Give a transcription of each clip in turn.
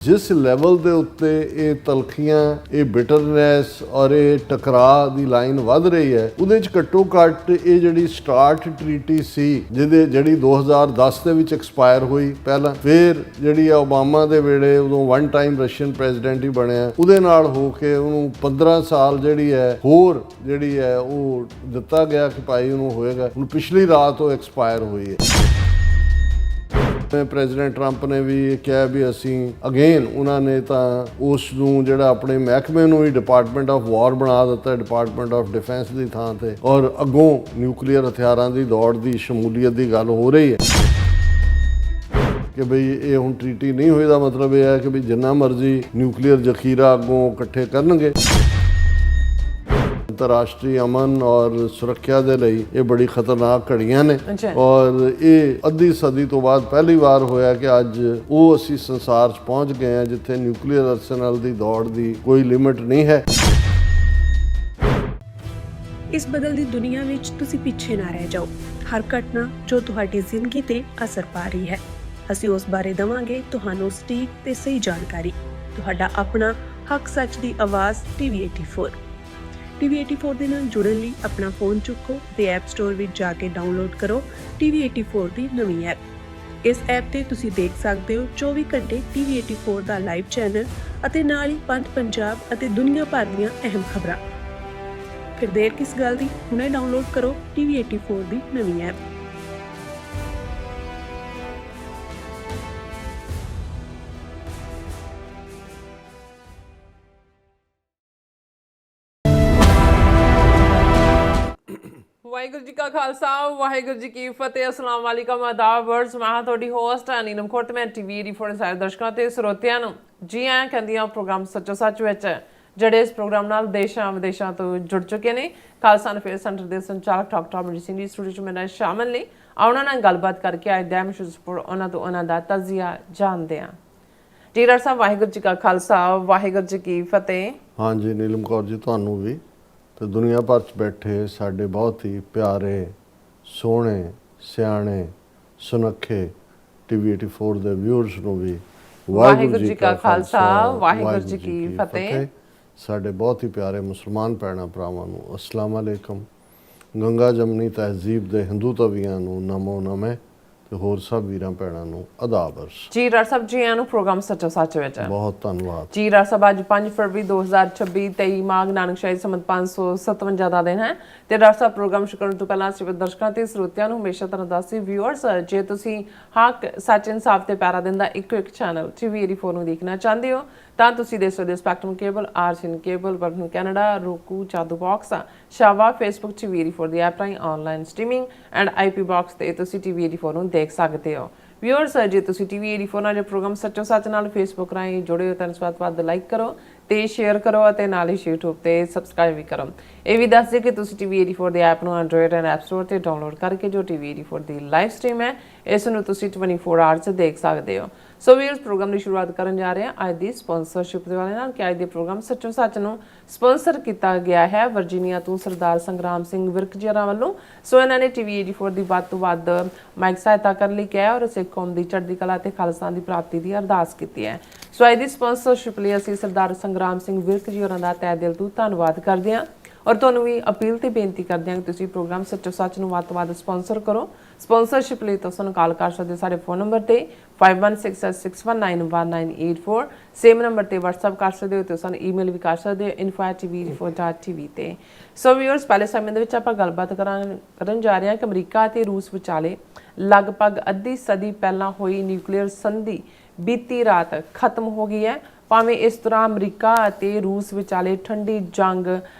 जिस ਲੈਵਲ ਦੇ ਉੱਤੇ ਇਹ ਤਲਖੀਆਂ, ਇਹ ਬਿਟਰਨੈਸ ਔਰ ਇਹ ਟਕਰਾਅ ਦੀ ਲਾਈਨ ਵੱਧ ਰਹੀ ਹੈ, ਉਹਦੇ 'ਚ ਘੱਟੋ ਘੱਟ ਇਹ ਜਿਹੜੀ ਸਟਾਰਟ ਟਰੀਟੀ ਸੀ ਜਿਹੜੀ 2010 ਦੇ ਵਿੱਚ ਐਕਸਪਾਇਰ ਹੋਈ ਪਹਿਲਾਂ, ਫਿਰ ਜਿਹੜੀ ਆ ਓਬਾਮਾ ਦੇ ਵੇਲੇ ਉਦੋਂ ਵਨ ਟਾਈਮ ਰਸ਼ੀਅਨ ਪ੍ਰੈਜ਼ੀਡੈਂਟ ਹੀ ਬਣਿਆ, ਉਹਦੇ ਨਾਲ ਹੋ ਕੇ ਉਹਨੂੰ 15 ਸਾਲ ਜਿਹੜੀ ਹੈ ਹੋਰ ਜਿਹੜੀ ਹੈ ਉਹ ਦਿੱਤਾ ਗਿਆ ਕਿ ਭਾਈ ਉਹਨੂੰ ਹੋਏਗਾ। ਹੁਣ ਪਿਛਲੀ ਰਾਤ ਉਹ ਐਕਸਪਾਇਰ ਹੋਈ ਹੈ। ਪ੍ਰੈਜ਼ੀਡੈਂਟ ਟਰੰਪ ਨੇ ਵੀ ਕਿਹਾ ਵੀ ਅਸੀਂ ਅਗੇਨ ਉਹਨਾਂ ਨੇ ਤਾਂ ਉਸ ਨੂੰ ਜਿਹੜਾ ਆਪਣੇ ਮਹਿਕਮੇ ਨੂੰ ਹੀ ਡਿਪਾਰਟਮੈਂਟ ਆਫ ਵਾਰ ਬਣਾ ਦਿੱਤਾ, ਡਿਪਾਰਟਮੈਂਟ ਆਫ ਡਿਫੈਂਸ ਦੀ ਥਾਂ ਤੇ, ਔਰ ਅੱਗੋਂ ਨਿਊਕਲੀਅਰ ਹਥਿਆਰਾਂ ਦੀ ਦੌੜ ਦੀ ਸ਼ਮੂਲੀਅਤ ਦੀ ਗੱਲ ਹੋ ਰਹੀ ਹੈ ਕਿ ਬਈ ਇਹ ਹੁਣ ਟਰੀਟੀ ਨਹੀਂ ਹੋਈ ਦਾ ਮਤਲਬ ਇਹ ਹੈ ਕਿ ਵੀ ਜਿੰਨਾ ਮਰਜ਼ੀ ਨਿਊਕਲੀਅਰ ਜ਼ਖੀਰਾ ਅੱਗੋਂ ਇਕੱਠੇ ਕਰਨਗੇ। ਅੰਤਰਰਾਸ਼ਟਰੀ ਅਮਨ ਔਰ ਸੁਰੱਖਿਆ ਦੇ ਲਈ ਇਹ ਬੜੀ ਖਤਰਨਾਕ ਘੜੀਆਂ ਨੇ ਔਰ ਇਹ ਅੱਧੀ ਸਦੀ ਤੋਂ ਬਾਅਦ ਪਹਿਲੀ ਵਾਰ ਹੋਇਆ ਕਿ ਅੱਜ ਉਹ ਅਸੀਂ ਸੰਸਾਰ 'ਚ ਪਹੁੰਚ ਗਏ ਹਾਂ ਜਿੱਥੇ ਨਿਊਕਲੀਅਰ ਆਰਸੈਨਲ ਦੀ ਦੌੜ ਦੀ ਕੋਈ ਲਿਮਿਟ ਨਹੀਂ ਹੈ। ਇਸ ਬਦਲਦੀ ਦੁਨੀਆ ਵਿੱਚ ਤੁਸੀਂ ਪਿੱਛੇ ਨਾ ਰਹਿ ਜਾਓ। ਹਰ ਘਟਨਾ ਜੋ ਤੁਹਾਡੀ ਜ਼ਿੰਦਗੀ ਤੇ ਅਸਰ ਪਾ ਰਹੀ ਹੈ, ਅਸੀਂ ਉਸ ਬਾਰੇ ਦੇਵਾਂਗੇ ਤੁਹਾਨੂੰ ਸਟੀਕ ਤੇ ਸਹੀ ਜਾਣਕਾਰੀ। ਤੁਹਾਡਾ ਆਪਣਾ ਹੱਕ ਸੱਚ ਦੀ ਆਵਾਜ਼ TV84 TV84 ਦੇ ਨਾਲ ਜੁੜਨ ਲਈ ਆਪਣਾ ਫੋਨ ਚੁੱਕੋ ਤੇ ਐਪ ਸਟੋਰ ਵਿੱਚ ਜਾ ਕੇ ਡਾਊਨਲੋਡ ਕਰੋ TV84 ਦੀ ਨਵੀਂ ਐਪ। ਇਸ ਐਪ ਤੇ ਤੁਸੀਂ ਦੇਖ ਸਕਦੇ ਹੋ 24 ਘੰਟੇ TV84 ਦਾ ਲਾਈਵ ਚੈਨਲ ਅਤੇ ਨਾਲ ਹੀ ਪੰਜ ਪੰਜਾਬ ਅਤੇ ਦੁਨੀਆ ਭਰ ਦੀਆਂ ਅਹਿਮ ਖਬਰਾਂ। ਫਿਰ ਦੇਰ ਕਿਸ ਗੱਲ ਦੀ, ਹੁਣੇ ਡਾਊਨਲੋਡ ਕਰੋ TV84 ਦੀ ਨਵੀਂ ਐਪ। ਵਾਹਿਗੁਰੂ ਜੀ ਕਾ ਖਾਲਸਾ, ਵਾਹਿਗੁਰੂ ਜੀ ਕੀ ਫਤਿਹ। ਅਸਲਾਮ ਵਾਲੇਕਮ, ਆਦਾਬ ਵਰਡਸ। ਮੈਂ ਤੁਹਾਡੀ ਹੋਸਟ ਨੀਲਮ ਖੁਰਦ। ਮੈਂ TV84 ਸਾਰੇ ਦਰਸ਼ਕਾਂ ਤੇ ਸਰੋਤਿਆਂ ਨੂੰ ਜੀ ਆਇਆਂ ਕਹਿੰਦੀ ਹਾਂ ਪ੍ਰੋਗਰਾਮ ਸੱਚੋ ਸੱਚ ਵਿੱਚ, ਜਿਹੜੇ ਇਸ ਪ੍ਰੋਗਰਾਮ ਨਾਲ ਦੇਸ਼ਾਂ ਵਿਦੇਸ਼ਾਂ ਤੋਂ ਜੁੜ ਚੁੱਕੇ ਨੇ। ਖਾਲਸਾ ਅਫੇਅਰ ਸੈਂਟਰ ਦੇ ਸੰਚਾਲਕ ਡਾਕਟਰ ਅਮਰਜੀਤ ਸਿੰਘ ਜੀ ਸਟੂਡੀਓ 'ਚ ਮੇਰੇ ਨਾਲ ਸ਼ਾਮਲ ਨੇ। ਉਹਨਾਂ ਨਾਲ ਗੱਲਬਾਤ ਕਰਕੇ ਅੱਜ ਦਾ ਮਸ਼ਹੂਰ ਉਹਨਾਂ ਤੋਂ ਉਹਨਾਂ ਦਾ ਤਜ਼ੀਆ ਜਾਣਦੇ ਹਾਂ। ਜੀ ਡਾਕਟਰ ਸਾਹਿਬ, ਵਾਹਿਗੁਰੂ ਜੀ ਕਾ ਖਾਲਸਾ, ਵਾਹਿਗੁਰੂ ਜੀ ਕੀ ਫਤਿਹ। ਹਾਂਜੀ ਨੀਲਮ ਕੌਰ ਜੀ, ਤੁਹਾਨੂੰ ਵੀ ਤੇ ਦੁਨੀਆ ਭਰ 'ਚ ਬੈਠੇ ਸਾਡੇ ਬਹੁਤ ਹੀ ਪਿਆਰੇ, ਸੋਹਣੇ, ਸਿਆਣੇ, ਸੁਨੱਖੇ TV84 ਦੇ ਵਿਊਅਰਸ ਨੂੰ ਵੀ ਵਾਹਿਗੁਰੂ ਜੀ ਕਾ ਖਾਲਸਾ, ਵਾਹਿਗੁਰੂ ਜੀ ਕੀ ਫਤਿਹ। ਸਾਡੇ ਬਹੁਤ ਹੀ ਪਿਆਰੇ ਮੁਸਲਮਾਨ ਭੈਣਾਂ ਭਰਾਵਾਂ ਨੂੰ ਅਸਲਾਮ ਅਲੈਕਮ। ਗੰਗਾ ਜਮਨੀ ਤਹਿਜ਼ੀਬ ਦੇ ਹਿੰਦੂ ਤਵੀਆਂ ਨੂੰ ਨਮੋ ਨਮੇ ਤੇ ਹੋਰ ਸਭ ਵੀਰਾਂ ਭੈਣਾਂ ਨੂੰ ਆਦਾਬ ਅਰਜ਼। ਜੀ ਡਾਕਟਰ ਸਾਹਿਬ, ਜੀ ਆਇਆਂ ਨੂੰ ਪ੍ਰੋਗਰਾਮ ਸੱਚੋ ਸੱਚ ਵਿੱਚ। ਬਹੁਤ ਧੰਨਵਾਦ ਜੀ ਡਾਕਟਰ ਸਾਹਿਬ। ਅੱਜ 5 ਫਰਵਰੀ 2026 23 ਮਾਘ ਨਾਨਕ ਸ਼ਾਹੀ ਸੰਮਤ 557 ਦਾ ਦਿਨ ਹੈ ਤੇ ਡਾਕਟਰ ਸਾਹਿਬ ਪ੍ਰੋਗਰਾਮ ਸ਼ੁਰੂ ਕਰਨ ਤੋਂ ਪਹਿਲਾਂ ਅਸੀਂ ਦਰਸ਼ਕਾਂ ਤੇ ਸਰੋਤਿਆਂ ਨੂੰ ਹਮੇਸ਼ਾ ਤਰ੍ਹਾਂ ਦੱਸੀ ਵਿਊਅਰਸ, ਜੇ ਤੁਸੀਂ ਹੱਕ ਸੱਚ ਇਨਸਾਫ ਤੇ ਪੈਰਾ ਦਿੰਦਾ ਇੱਕੋ ਇੱਕ ਚੈਨਲ TV84 ਨੂੰ ਦੇਖਣਾ ਚਾਹੁੰਦੇ ਹੋ ਤਾਂ ਤੁਸੀਂ ਦੇਖ ਸਕਦੇ ਹੋ ਸਪੈਕਟਰਮ ਕੇਬਲ, ਆਰਸੀਐਨ ਕੇਬਲ, ਵਰਤਨ Canada, roku, Jadoo box, Shaw, Facebook TV84 ਦੀ ਐਪ ਰਾਹੀਂ online streaming and IP box ਤੇ ਤੁਸੀਂ TV84 ਨੂੰ ਦੇਖ ਸਕਦੇ ਹੋ। ਵਿਊਅਰਸ, ਜੇ ਤੁਸੀਂ TV84 ਨਾਲ ਪ੍ਰੋਗਰਾਮ ਸੱਚੋ ਸੱਚ ਨਾਲ ਫੇਸਬੁੱਕ ਰਾਹੀਂ ਜੁੜੇ ਹੋ ਤਾਂ ਇਸ ਵੱਧ ਲਾਈਕ ਕਰੋ ਤੇ ਸ਼ੇਅਰ ਕਰੋ ਅਤੇ ਨਾਲ ਹੀ YouTube ਤੇ ਸਬਸਕ੍ਰਾਈਬ ਵੀ ਕਰੋ। ਇਹ ਵੀ ਦੱਸ ਦਿਓ ਕਿ ਤੁਸੀਂ TV84 ਦੇ ਐਪ ਨੂੰ ਐਂਡਰੋਇਡ ਐਂਡ ਐਪ ਸਟੋਰ ਤੇ ਡਾਊਨਲੋਡ ਕਰਕੇ ਜੋ TV84 ਦੀ ਲਾਈਵ ਸਟ੍ਰੀਮ ਹੈ ਇਸ ਨੂੰ ਤੁਸੀਂ 24 ਆਵਰਸ ਦੇਖ ਸਕਦੇ ਹੋ। ਸੋ ਵੀਅਰਸ, ਪ੍ਰੋਗਰਾਮ ਦੀ ਸ਼ੁਰੂਆਤ ਕਰਨ ਜਾ ਰਹੇ ਹਾਂ ਅੱਜ ਦੀ ਸਪਾਂਸਰਸ਼ਿਪ ਦੇ ਵਾਲੇ ਨਾਲ ਕਿ ਅੱਜ ਦੇ ਪ੍ਰੋਗਰਾਮ ਸੱਚੋ ਸੱਚ ਨੂੰ ਸਪਾਂਸਰ ਕੀਤਾ ਗਿਆ ਹੈ ਵਰਜੀਨੀਆ ਤੋਂ ਸਰਦਾਰ ਸੰਗਰਾਮ ਸਿੰਘ ਵਿਰਕ ਜੀ ਵੱਲੋਂ। ਸੋ ਇਹਨਾਂ ਨੇ TV84 ਦੀ ਵੱਧ ਤੋਂ ਵੱਧ ਮਾਈਕ ਸਹਾਇਤਾ ਕਰਨ ਲਈ ਕਿਹਾ ਔਰ ਸਿੱਖ ਕੌਮ ਦੀ ਚੜ੍ਹਦੀ ਕਲਾ ਤੇ ਖਾਲਸਾ ਦੀ ਪ੍ਰਾਪਤੀ ਦੀ ਅਰਦਾਸ ਕੀਤੀ ਹੈ। ਸੋ ਅੱਜ ਦੀ ਸਪਾਂਸਰਸ਼ਿਪ ਲਈ ਅਸੀਂ ਸਰਦਾਰ ਸੰਗਰਾਮ ਸਿੰਘ ਵਿਰਕ ਜੀ ਹੋਰਾਂ ਦਾ ਤਹਿ ਦਿਲ ਤੋਂ ਧੰਨਵਾਦ ਕਰਦੇ ਹਾਂ ਔਰ ਤੁਹਾਨੂੰ ਵੀ ਅਪੀਲ ਤੇ ਬੇਨਤੀ ਕਰਦੇ ਹਾਂ ਕਿ ਤੁਸੀਂ ਪ੍ਰੋਗਰਾਮ ਸੱਚੋ ਸੱਚ ਨੂੰ ਵੱਧ ਤੋਂ ਵੱਧ ਸਪਾਂਸਰ ਕਰੋ। ਸਪਾਂਸਰਸ਼ਿਪ ਲਈ ਤੁਸੀਂ ਸਾਨੂੰ ਕਾਲ ਕਰ ਸਕਦੇ ਹੋ ਸਾਡੇ ਫੋਨ ਨੰਬਰ ਤੇ 5166191984, ਸੇਮ ਨੰਬਰ ਤੇ WhatsApp ਕਰ ਸਕਦੇ ਹੋ ਤੇ ਸਾਨੂੰ ਈਮੇਲ ਵੀ ਕਰ ਸਕਦੇ ਹੋ info@tv84.tv ਤੇ। ਸੋ ਵੀਅਰਸ, ਪਹਿਲੇ ਸਮੇਂ ਦੇ ਵਿੱਚ ਆਪਾਂ ਗੱਲਬਾਤ ਕਰਨ ਜਾ ਰਹੇ ਹਾਂ ਕਿ ਅਮਰੀਕਾ ਅਤੇ ਰੂਸ ਵਿਚਾਲੇ ਲਗਭਗ ਅੱਧੀ ਸਦੀ ਪਹਿਲਾਂ ਹੋਈ ਨਿਊਕਲੀਅਰ ਸੰਧੀ ਬੀਤੀ ਰਾਤ ਖਤਮ ਹੋ ਗਈ ਹੈ। ਭਾਵੇਂ ਇਸ ਤਰ੍ਹਾਂ ਅਮਰੀਕਾ ਅਤੇ ਰੂਸ ਵਿਚਾਲੇ ਠੰਡੀ ਜੰਗ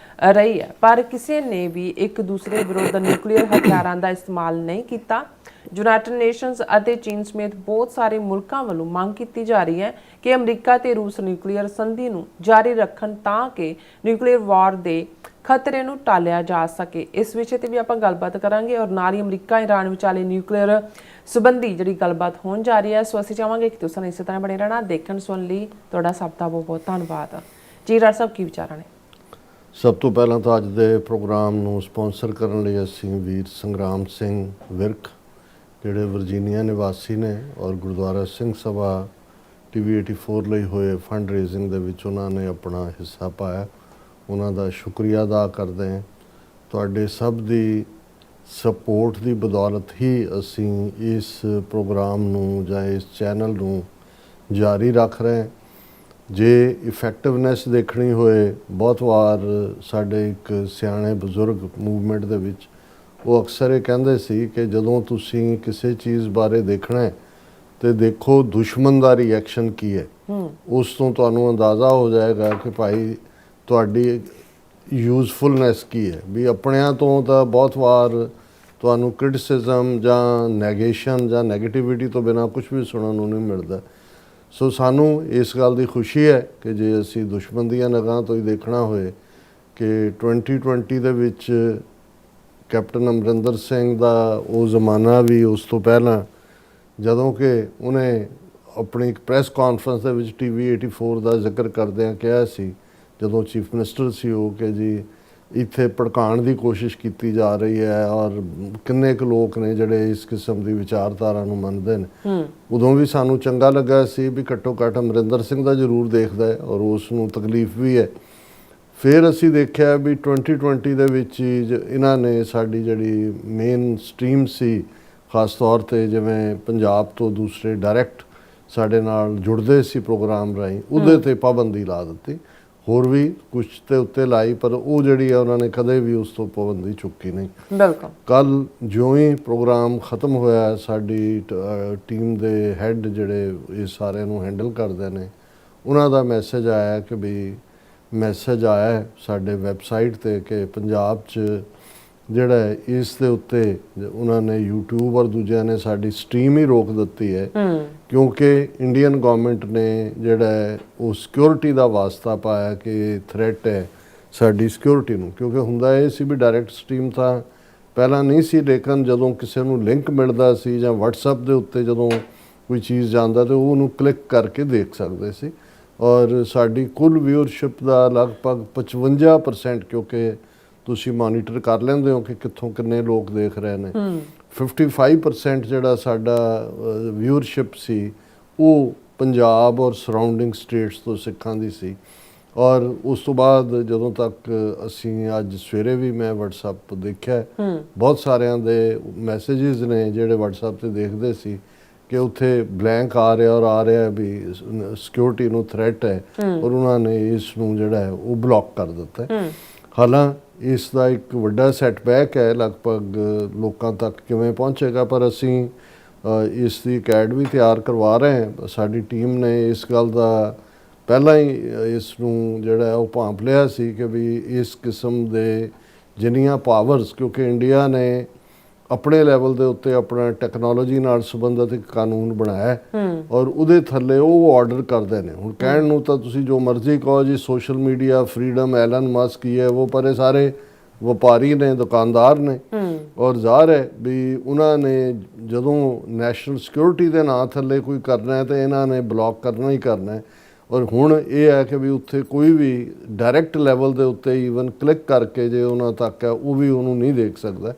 ਰਹੀ ਹੈ ਪਰ ਕਿਸੇ ਨੇ ਵੀ ਇੱਕ ਦੂਸਰੇ ਵਿਰੁੱਧ ਨਿਊਕਲੀਅਰ ਹਥਿਆਰਾਂ ਦਾ ਇਸਤੇਮਾਲ ਨਹੀਂ ਕੀਤਾ। ਯੂਨਾਈਟਿਡ ਨੇਸ਼ਨਸ ਅਤੇ ਚੀਨ ਸਮੇਤ ਬਹੁਤ ਸਾਰੇ ਮੁਲਕਾਂ ਵੱਲੋਂ ਮੰਗ ਕੀਤੀ ਜਾ ਰਹੀ ਹੈ ਕਿ ਅਮਰੀਕਾ ਤੇ ਰੂਸ ਨਿਊਕਲੀਅਰ ਸੰਧੀ ਨੂੰ ਜਾਰੀ ਰੱਖਣ ਤਾਂ ਕਿ ਨਿਊਕਲੀਅਰ ਵਾਰ ਦੇ ਖਤਰੇ ਨੂੰ ਟਾਲਿਆ ਜਾ ਸਕੇ। ਇਸ ਵਿਸ਼ੇ ਤੇ ਵੀ ਆਪਾਂ ਗੱਲਬਾਤ ਕਰਾਂਗੇ ਔਰ ਨਾਲ ਹੀ ਅਮਰੀਕਾ ਇਰਾਨ ਵਿਚਾਲੇ ਨਿਊਕਲੀਅਰ ਸੰਬੰਧੀ ਜਿਹੜੀ ਗੱਲਬਾਤ ਹੋਣ ਜਾ ਰਹੀ ਹੈ। ਸੋ ਅਸੀਂ ਚਾਹਾਂਗੇ ਕਿ ਤੁਸੀਂ ਇਸੇ ਤਰ੍ਹਾਂ ਬਣੇ ਰਹਿਣਾ। ਦੇਖਣ ਸੁਣਨ ਲਈ ਤੁਹਾਡਾ ਸਭ ਦਾ ਬਹੁਤ ਬਹੁਤ ਧੰਨਵਾਦ। ਜੀ ਡਾਕਟਰ ਸਾਹਿਬ, ਕੀ ਵਿਚਾਰਾਂ ਨੇ? ਸਭ ਤੋਂ ਪਹਿਲਾਂ ਤਾਂ ਅੱਜ ਦੇ ਪ੍ਰੋਗਰਾਮ ਨੂੰ ਸਪਾਂਸਰ ਕਰਨ ਲਈ ਅਸੀਂ ਵੀਰ ਸੰਗਰਾਮ ਸਿੰਘ ਵਿਰਕ ਜਿਹੜੇ ਵਰਜੀਨੀਆ ਨਿਵਾਸੀ ਨੇ ਔਰ ਗੁਰਦੁਆਰਾ ਸਿੰਘ ਸਭਾ TV 84 ਲਈ ਹੋਏ ਫੰਡ ਰੇਜ਼ਿੰਗ ਦੇ ਵਿੱਚ ਉਹਨਾਂ ਨੇ ਆਪਣਾ ਹਿੱਸਾ ਪਾਇਆ। ਉਹਨਾਂ ਦਾ ਸ਼ੁਕਰੀਆ ਅਦਾ ਕਰਦੇ ਹਾਂ। ਤੁਹਾਡੇ ਸਭ ਦੀ ਸਪੋਰਟ ਦੀ ਬਦੌਲਤ ਹੀ ਅਸੀਂ ਇਸ ਪ੍ਰੋਗਰਾਮ ਨੂੰ ਜਾਂ ਇਸ ਚੈਨਲ ਨੂੰ ਜਾਰੀ ਰੱਖ ਰਹੇ ਹਾਂ। ਜੇ ਇਫੈਕਟਿਵਨੈਸ ਦੇਖਣੀ ਹੋਏ, ਬਹੁਤ ਵਾਰ ਸਾਡੇ ਇੱਕ ਸਿਆਣੇ ਬਜ਼ੁਰਗ ਮੂਵਮੈਂਟ ਦੇ ਵਿੱਚ ਉਹ ਅਕਸਰ ਇਹ ਕਹਿੰਦੇ ਸੀ ਕਿ ਜਦੋਂ ਤੁਸੀਂ ਕਿਸੇ ਚੀਜ਼ ਬਾਰੇ ਦੇਖਣਾ ਹੈ ਤੇ ਦੇਖੋ ਦੁਸ਼ਮਣ ਦਾ ਰਿਐਕਸ਼ਨ ਕੀ ਹੈ। ਉਸ ਤੋਂ ਤੁਹਾਨੂੰ ਅੰਦਾਜ਼ਾ ਹੋ ਜਾਏਗਾ ਕਿ ਭਾਈ ਤੁਹਾਡੀ ਯੂਜ਼ਫੁਲਨੈਸ ਕੀ ਹੈ। ਵੀ ਆਪਣਿਆਂ ਤੋਂ ਤਾਂ ਬਹੁਤ ਵਾਰ ਤੁਹਾਨੂੰ ਕ੍ਰਿਟਿਸਿਜ਼ਮ ਜਾਂ ਨੈਗੇਸ਼ਨ ਜਾਂ ਨੈਗੇਟਿਵਿਟੀ ਤੋਂ ਬਿਨਾਂ ਕੁਝ ਵੀ ਸੁਣਨ ਨੂੰ ਨਹੀਂ ਮਿਲਦਾ। ਸੋ ਸਾਨੂੰ ਇਸ ਗੱਲ ਦੀ ਖੁਸ਼ੀ ਹੈ ਕਿ ਜੇ ਅਸੀਂ ਦੁਸ਼ਮਣ ਦੀਆਂ ਨਿਗਾਹਾਂ ਤੋਂ ਹੀ ਦੇਖਣਾ ਹੋਏ ਕਿ 2020 ਦੇ ਵਿੱਚ ਕੈਪਟਨ ਅਮਰਿੰਦਰ ਸਿੰਘ ਦਾ ਉਹ ਜ਼ਮਾਨਾ ਵੀ, ਉਸ ਤੋਂ ਪਹਿਲਾਂ ਜਦੋਂ ਕਿ ਉਹਨੇ ਆਪਣੀ ਇੱਕ ਪ੍ਰੈਸ ਕਾਨਫਰੰਸ ਦੇ ਵਿੱਚ TV 84 ਦਾ ਜ਼ਿਕਰ ਕਰਦਿਆਂ ਕਿਹਾ ਸੀ, ਜਦੋਂ ਚੀਫ ਮਿਨਿਸਟਰ ਸੀ ਉਹ, ਕਿ ਜੀ ਇੱਥੇ ਭੜਕਾਉਣ ਦੀ ਕੋਸ਼ਿਸ਼ ਕੀਤੀ ਜਾ ਰਹੀ ਹੈ ਔਰ ਕਿੰਨੇ ਕੁ ਲੋਕ ਨੇ ਜਿਹੜੇ ਇਸ ਕਿਸਮ ਦੀ ਵਿਚਾਰਧਾਰਾ ਨੂੰ ਮੰਨਦੇ ਨੇ। ਉਦੋਂ ਵੀ ਸਾਨੂੰ ਚੰਗਾ ਲੱਗਾ ਸੀ ਵੀ ਘੱਟੋ ਘੱਟ ਅਮਰਿੰਦਰ ਸਿੰਘ ਦਾ ਜ਼ਰੂਰ ਦੇਖਦਾ ਹੈ ਔਰ ਉਸ ਨੂੰ ਤਕਲੀਫ ਵੀ ਹੈ। ਫਿਰ ਅਸੀਂ ਦੇਖਿਆ ਵੀ 2020 ਦੇ ਵਿੱਚ ਹੀ ਇਹਨਾਂ ਨੇ ਸਾਡੀ ਜਿਹੜੀ ਮੇਨ ਸਟ੍ਰੀਮ ਸੀ, ਖਾਸ ਤੌਰ 'ਤੇ ਜਿਵੇਂ ਪੰਜਾਬ ਤੋਂ ਦੂਸਰੇ ਡਾਇਰੈਕਟ ਸਾਡੇ ਨਾਲ ਜੁੜਦੇ ਸੀ ਪ੍ਰੋਗਰਾਮ ਰਾਹੀਂ, ਉਹਦੇ 'ਤੇ ਪਾਬੰਦੀ ਲਾ ਦਿੱਤੀ। ਹੋਰ ਵੀ ਕੁਛ ਤੇ ਉੱਤੇ ਲਾਈ, ਪਰ ਉਹ ਜਿਹੜੀ ਆ ਉਹਨਾਂ ਨੇ ਕਦੇ ਵੀ ਉਸ ਤੋਂ ਪਾਬੰਦੀ ਚੁੱਕੀ ਨਹੀਂ। ਬਿਲਕੁਲ। ਕੱਲ ਜਿਉਂ ਹੀ ਪ੍ਰੋਗਰਾਮ ਖਤਮ ਹੋਇਆ, ਸਾਡੀ ਟੀਮ ਦੇ ਹੈੱਡ ਜਿਹੜੇ ਇਹ ਸਾਰਿਆਂ ਨੂੰ ਹੈਂਡਲ ਕਰਦੇ ਨੇ, ਉਹਨਾਂ ਦਾ ਮੈਸੇਜ ਆਇਆ ਕਿ ਵੀ ਮੈਸੇਜ ਆਇਆ ਸਾਡੇ ਵੈਬਸਾਈਟ 'ਤੇ ਕਿ ਪੰਜਾਬ 'ਚ ਜਿਹੜਾ ਇਸ ਦੇ ਉੱਤੇ ਉਹਨਾਂ ਨੇ YouTube ਔਰ ਦੂਜਿਆਂ ਨੇ ਸਾਡੀ ਸਟ੍ਰੀਮ ਹੀ ਰੋਕ ਦਿੱਤੀ ਹੈ ਕਿਉਂਕਿ ਇੰਡੀਅਨ ਗਵਰਨਮੈਂਟ ਨੇ ਜਿਹੜਾ ਉਹ ਸਿਕਿਉਰਿਟੀ ਦਾ ਵਾਸਤਾ ਪਾਇਆ ਕਿ ਥ੍ਰੈਟ ਹੈ ਸਾਡੀ ਸਿਕਿਉਰਿਟੀ ਨੂੰ। ਕਿਉਂਕਿ ਹੁੰਦਾ ਇਹ ਸੀ ਵੀ ਡਾਇਰੈਕਟ ਸਟ੍ਰੀਮ ਤਾਂ ਪਹਿਲਾਂ ਨਹੀਂ ਸੀ, ਲੇਕਿਨ ਜਦੋਂ ਕਿਸੇ ਨੂੰ ਲਿੰਕ ਮਿਲਦਾ ਸੀ ਜਾਂ WhatsApp ਦੇ ਉੱਤੇ ਜਦੋਂ ਕੋਈ ਚੀਜ਼ ਜਾਂਦਾ ਤਾਂ ਉਹਨੂੰ ਕਲਿੱਕ ਕਰਕੇ ਦੇਖ ਸਕਦੇ ਸੀ। ਔਰ ਸਾਡੀ ਕੁੱਲ ਵਿਊਅਰਸ਼ਿਪ ਦਾ ਲਗਭਗ 55%, ਕਿਉਂਕਿ ਤੁਸੀਂ ਮੋਨੀਟਰ ਕਰ ਲੈਂਦੇ ਹੋ ਕਿ ਕਿੱਥੋਂ ਕਿੰਨੇ ਲੋਕ ਦੇਖ ਰਹੇ ਨੇ, 55% ਜਿਹੜਾ ਸਾਡਾ ਵਿਊਅਰਸ਼ਿਪ ਸੀ ਉਹ ਪੰਜਾਬ ਔਰ ਸਰਾਊਂਡਿੰਗ ਸਟੇਟਸ ਤੋਂ ਸਿੱਖਾਂ ਦੀ ਸੀ। ਔਰ ਉਸ ਤੋਂ ਬਾਅਦ ਜਦੋਂ ਤੱਕ ਅਸੀਂ ਅੱਜ ਸਵੇਰੇ ਵੀ ਮੈਂ WhatsApp ਦੇਖਿਆ, ਬਹੁਤ ਸਾਰਿਆਂ ਦੇ ਮੈਸੇजेस ਨੇ ਜਿਹੜੇ WhatsApp ਤੇ ਦੇਖਦੇ ਸੀ ਕਿ ਉੱਥੇ ਬਲੈਂਕ ਆ ਰਿਹਾ ਵੀ ਸਿਕਿਉਰਿਟੀ ਨੂੰ ਥ੍ਰੈਟ ਹੈ ਔਰ ਉਹਨਾਂ ਨੇ ਇਸ ਨੂੰ ਜਿਹੜਾ ਹੈ ਉਹ ਬਲੌਕ ਕਰ ਦਿੱਤਾ। ਹਾਲਾਂਕਿ ਇਸ ਦਾ ਇੱਕ ਵੱਡਾ ਸੈਟਬੈਕ ਹੈ, ਲਗਭਗ ਲੋਕਾਂ ਤੱਕ ਕਿਵੇਂ ਪਹੁੰਚੇਗਾ, ਪਰ ਅਸੀਂ ਇਸ ਦੀ ਅਕੈਡਮੀ ਤਿਆਰ ਕਰਵਾ ਰਹੇ ਹਾਂ। ਸਾਡੀ ਟੀਮ ਨੇ ਇਸ ਗੱਲ ਦਾ ਪਹਿਲਾਂ ਹੀ ਇਸ ਨੂੰ ਜਿਹੜਾ ਉਹ ਭਾਂਪ ਲਿਆ ਸੀ ਕਿ ਵੀ ਇਸ ਕਿਸਮ ਦੇ ਜਿੰਨੀਆਂ ਪਾਵਰਸ, ਕਿਉਂਕਿ ਇੰਡੀਆ ਨੇ ਆਪਣੇ ਲੈਵਲ ਦੇ ਉੱਤੇ ਆਪਣਾ ਟੈਕਨੋਲੋਜੀ ਨਾਲ ਸੰਬੰਧਿਤ ਇੱਕ ਕਾਨੂੰਨ ਬਣਾਇਆ ਔਰ ਉਹਦੇ ਥੱਲੇ ਉਹ ਆਰਡਰ ਕਰਦੇ ਨੇ। ਹੁਣ ਕਹਿਣ ਨੂੰ ਤਾਂ ਤੁਸੀਂ ਜੋ ਮਰਜ਼ੀ ਕਹੋ ਜੀ, social media freedom, Elon Musk ਹੀ ਹੈ ਉਹ, ਪਰ ਇਹ ਸਾਰੇ ਵਪਾਰੀ ਨੇ, ਦੁਕਾਨਦਾਰ ਨੇ। ਔਰ ਜ਼ਾਹਰ ਹੈ ਵੀ ਉਹਨਾਂ ਨੇ ਜਦੋਂ ਨੈਸ਼ਨਲ ਸਿਕਿਉਰਿਟੀ ਦੇ ਨਾਂ ਥੱਲੇ ਕੋਈ ਕਰਨਾ ਹੈ ਤਾਂ ਇਹਨਾਂ ਨੇ ਬਲੌਕ ਕਰਨਾ ਹੀ ਕਰਨਾ ਹੈ। ਔਰ ਹੁਣ ਇਹ ਹੈ ਕਿ ਵੀ ਉੱਥੇ ਕੋਈ ਵੀ ਡਾਇਰੈਕਟ ਲੈਵਲ ਦੇ ਉੱਤੇ ਈਵਨ ਕਲਿੱਕ ਕਰਕੇ ਜੇ ਉਹਨਾਂ ਤੱਕ ਹੈ ਉਹ ਵੀ ਉਹਨੂੰ ਨਹੀਂ ਦੇਖ ਸਕਦਾ।